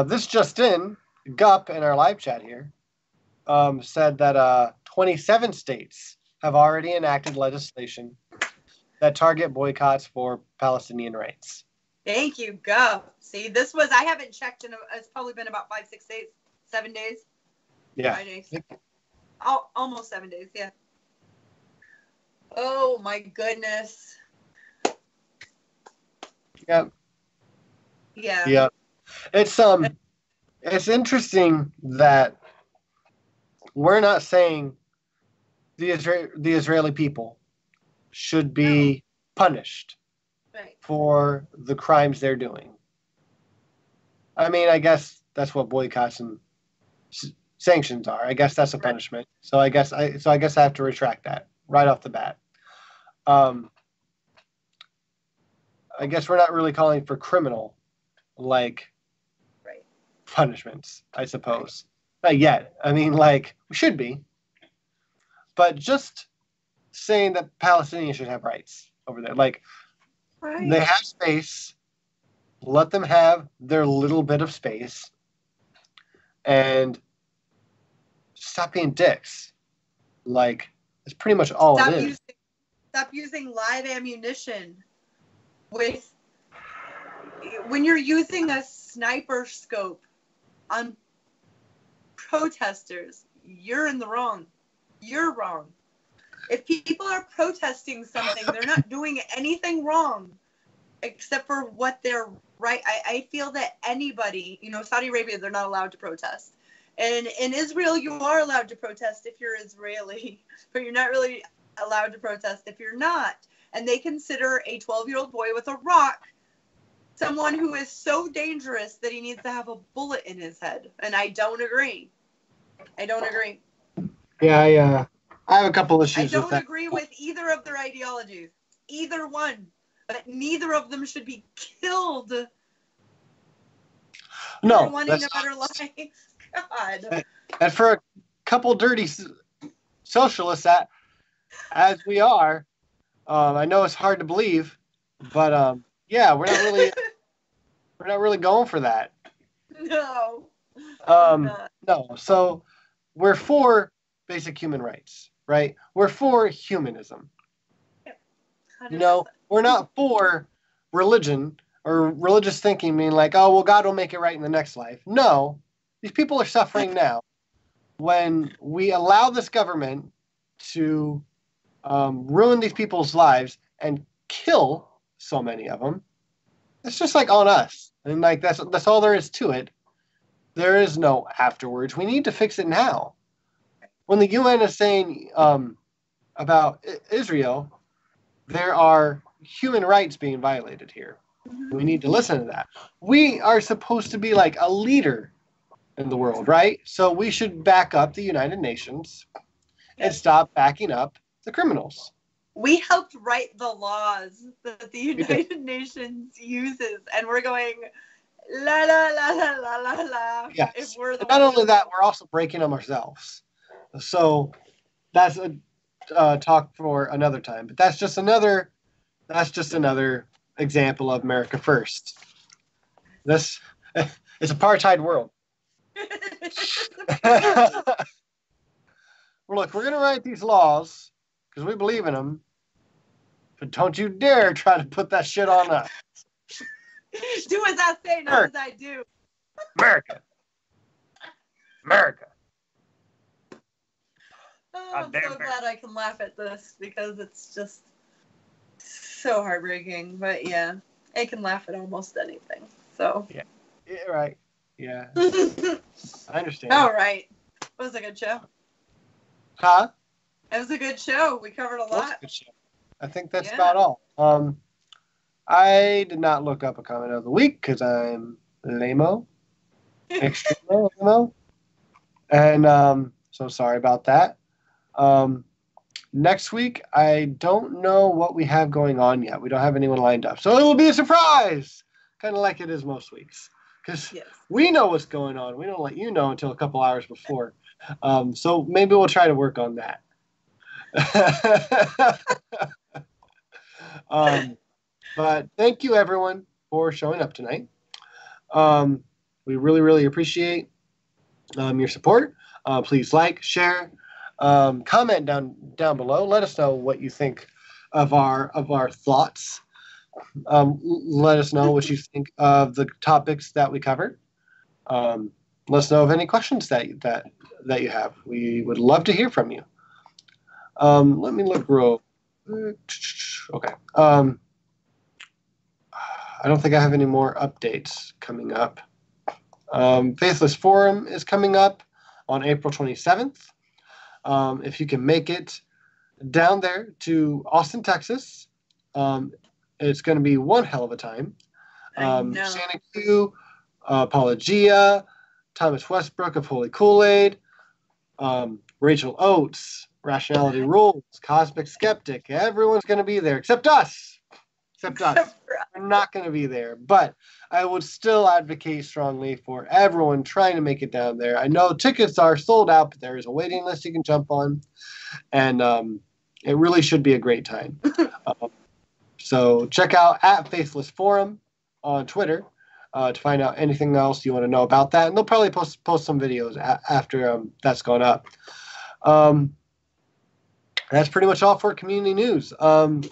This just in, Gup in our live chat here said that 27 states have already enacted legislation that target boycotts for Palestinian rights. Thank you, Gup. See, I haven't checked it's probably been about 5, 6 days, 7 days. Yeah. 5 days. Almost 7 days, yeah. Oh my goodness. Yep. Yeah. Yeah. It's interesting that we're not saying the Israeli people should be punished for the crimes they're doing. I mean, I guess that's what boycotts and sanctions are. I guess that's a punishment. So I guess I have to retract that right off the bat. I guess we're not really calling for criminal punishments, I suppose. Not yet. I mean, we should be. But just saying that Palestinians should have rights over there. They have space. let them have their little bit of space, and stop being dicks. Like, it's pretty much all it is. Stop using live ammunition with when you're using a sniper scope on protesters. You're in the wrong. You're wrong. If people are protesting something, they're not doing anything wrong except for what they're right. I feel that anybody, Saudi Arabia, they're not allowed to protest. And in Israel, you are allowed to protest if you're Israeli, but you're not really allowed to protest if you're not. And they consider a 12-year-old boy with a rock someone who is so dangerous that he needs to have a bullet in his head. And I don't agree. Yeah, I have a couple issues with that. I don't agree with either of their ideologies. Either one. But neither of them should be killed. No. For wanting a better life. God. And for a couple dirty socialists, as we are, I know it's hard to believe, but yeah, we're not really going for that. No. No. So we're for basic human rights, right? We're for humanism. 100%. We're not for religion or religious thinking, meaning like, oh, well, God will make it right in the next life. No, these people are suffering now. When we allow this government to ruin these people's lives and kill so many of them, it's just like on us. And like that's all there is to it. There is no afterwards. We need to fix it now. When the UN is saying about Israel, there are human rights being violated here. We need to listen to that. We are supposed to be like a leader in the world, right? So we should back up the United Nations and stop backing up the criminals. We helped write the laws that the United Nations uses, and we're going la la la la la la la. Yes. If we're the not only that, we're also breaking them ourselves. So that's a talk for another time. But that's just another example of Murica First. This it's apartheid world. Look, we're gonna write these laws because we believe in them, but don't you dare try to put that shit on us. Do as I say, not as I do. America. Oh, I'm so glad I can laugh at this because it's just so heartbreaking. But yeah, I can laugh at almost anything. So yeah, right. Yeah, I understand. All right, it was a good show. Huh? It was a good show. We covered a lot. It was a good show. I think that's about all. I did not look up a comment of the week because I'm lame-o. Extreme lame-o. And so sorry about that. Next week, I don't know what we have going on yet. We don't have anyone lined up. So it will be a surprise, kind of like it is most weeks. Because we know what's going on. We don't let you know until a couple hours before. So maybe we'll try to work on that. But thank you, everyone, for showing up tonight. We really, really appreciate your support. Please like, share, comment down below. Let us know what you think of our thoughts. Let us know what you think of the topics that we covered. Let us know of any questions that you have. We would love to hear from you. Let me look real. Okay. I don't think I have any more updates coming up. Faithless Forum is coming up on April 27th. If you can make it down there to Austin, Texas, it's going to be one hell of a time. Shannon Q, Apologia, Thomas Westbrook of Holy Kool-Aid, Rachel Oates, Rationality Rules, Cosmic Skeptic. Everyone's going to be there except us. We're not going to be there. But I would still advocate strongly for everyone trying to make it down there. I know tickets are sold out, but there is a waiting list you can jump on. And it really should be a great time. So check out @Faithless Forum on Twitter to find out anything else you want to know about that. And they'll probably post some videos after that's gone up. That's pretty much all for community news.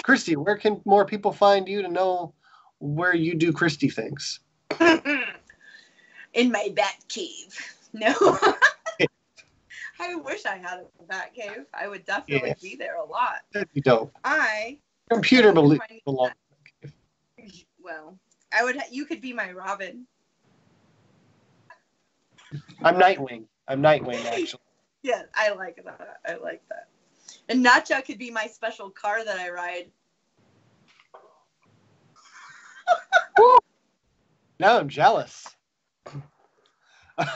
Christy, where can more people find you to know where you do Christy things? In my bat cave. No. I wish I had a bat cave. I would definitely be there a lot. That'd be dope. Computer belongs. Well, you could be my Robin. I'm Nightwing. Actually. Yeah, I like that. And Nacha could be my special car that I ride. Now I'm jealous. I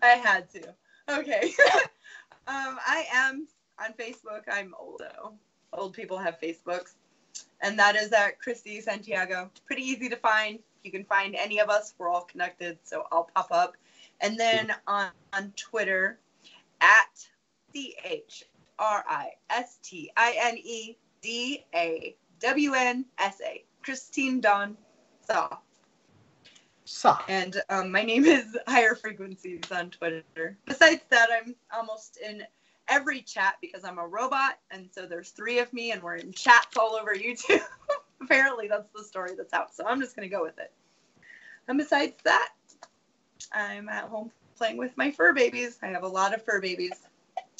had to. Okay. I am on Facebook. I'm old though. Old people have Facebooks. And that is at Christy Santiago. Pretty easy to find. You can find any of us. We're all connected, so I'll pop up. And then on Twitter at ChristieDawnsa. Christine Dawn Saw. And my name is Higher Frequencies on Twitter. Besides that, I'm almost in every chat because I'm a robot, and so there's 3 of me, and we're in chats all over YouTube. Apparently, that's the story that's out, so I'm just going to go with it. And besides that, I'm at home playing with my fur babies. I have a lot of fur babies,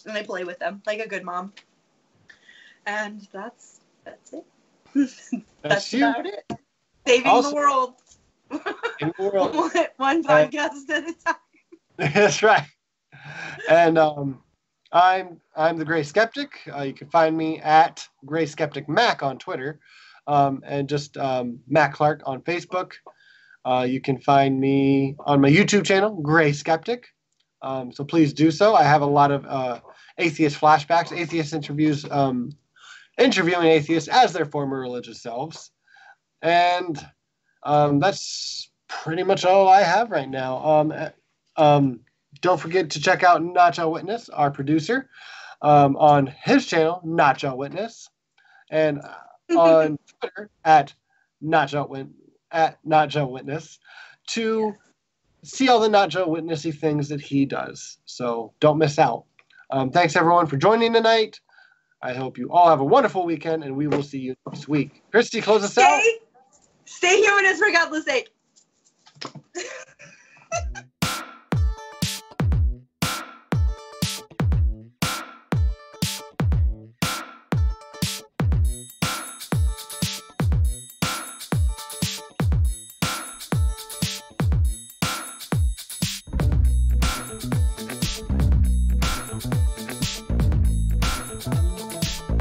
and I play with them like a good mom. And that's it. That's about it. Saving the world. One podcast at a time. That's right. And I'm the Gray Skeptic. You can find me at Gray Skeptic Mac on Twitter, and just Mac Clark on Facebook. You can find me on my YouTube channel, Gray Skeptic. So please do so. I have a lot of atheist flashbacks, atheist interviews, interviewing atheists as their former religious selves. And that's pretty much all I have right now. Don't forget to check out Nacho Witness, our producer, on his channel, Nacho Witness, and on Twitter at Nacho Witness to see all the Nacho Witnessy things that he does. So don't miss out. Thanks everyone for joining tonight. I hope you all have a wonderful weekend, and we will see you next week. Christy, close us out. Stay human for God's sake.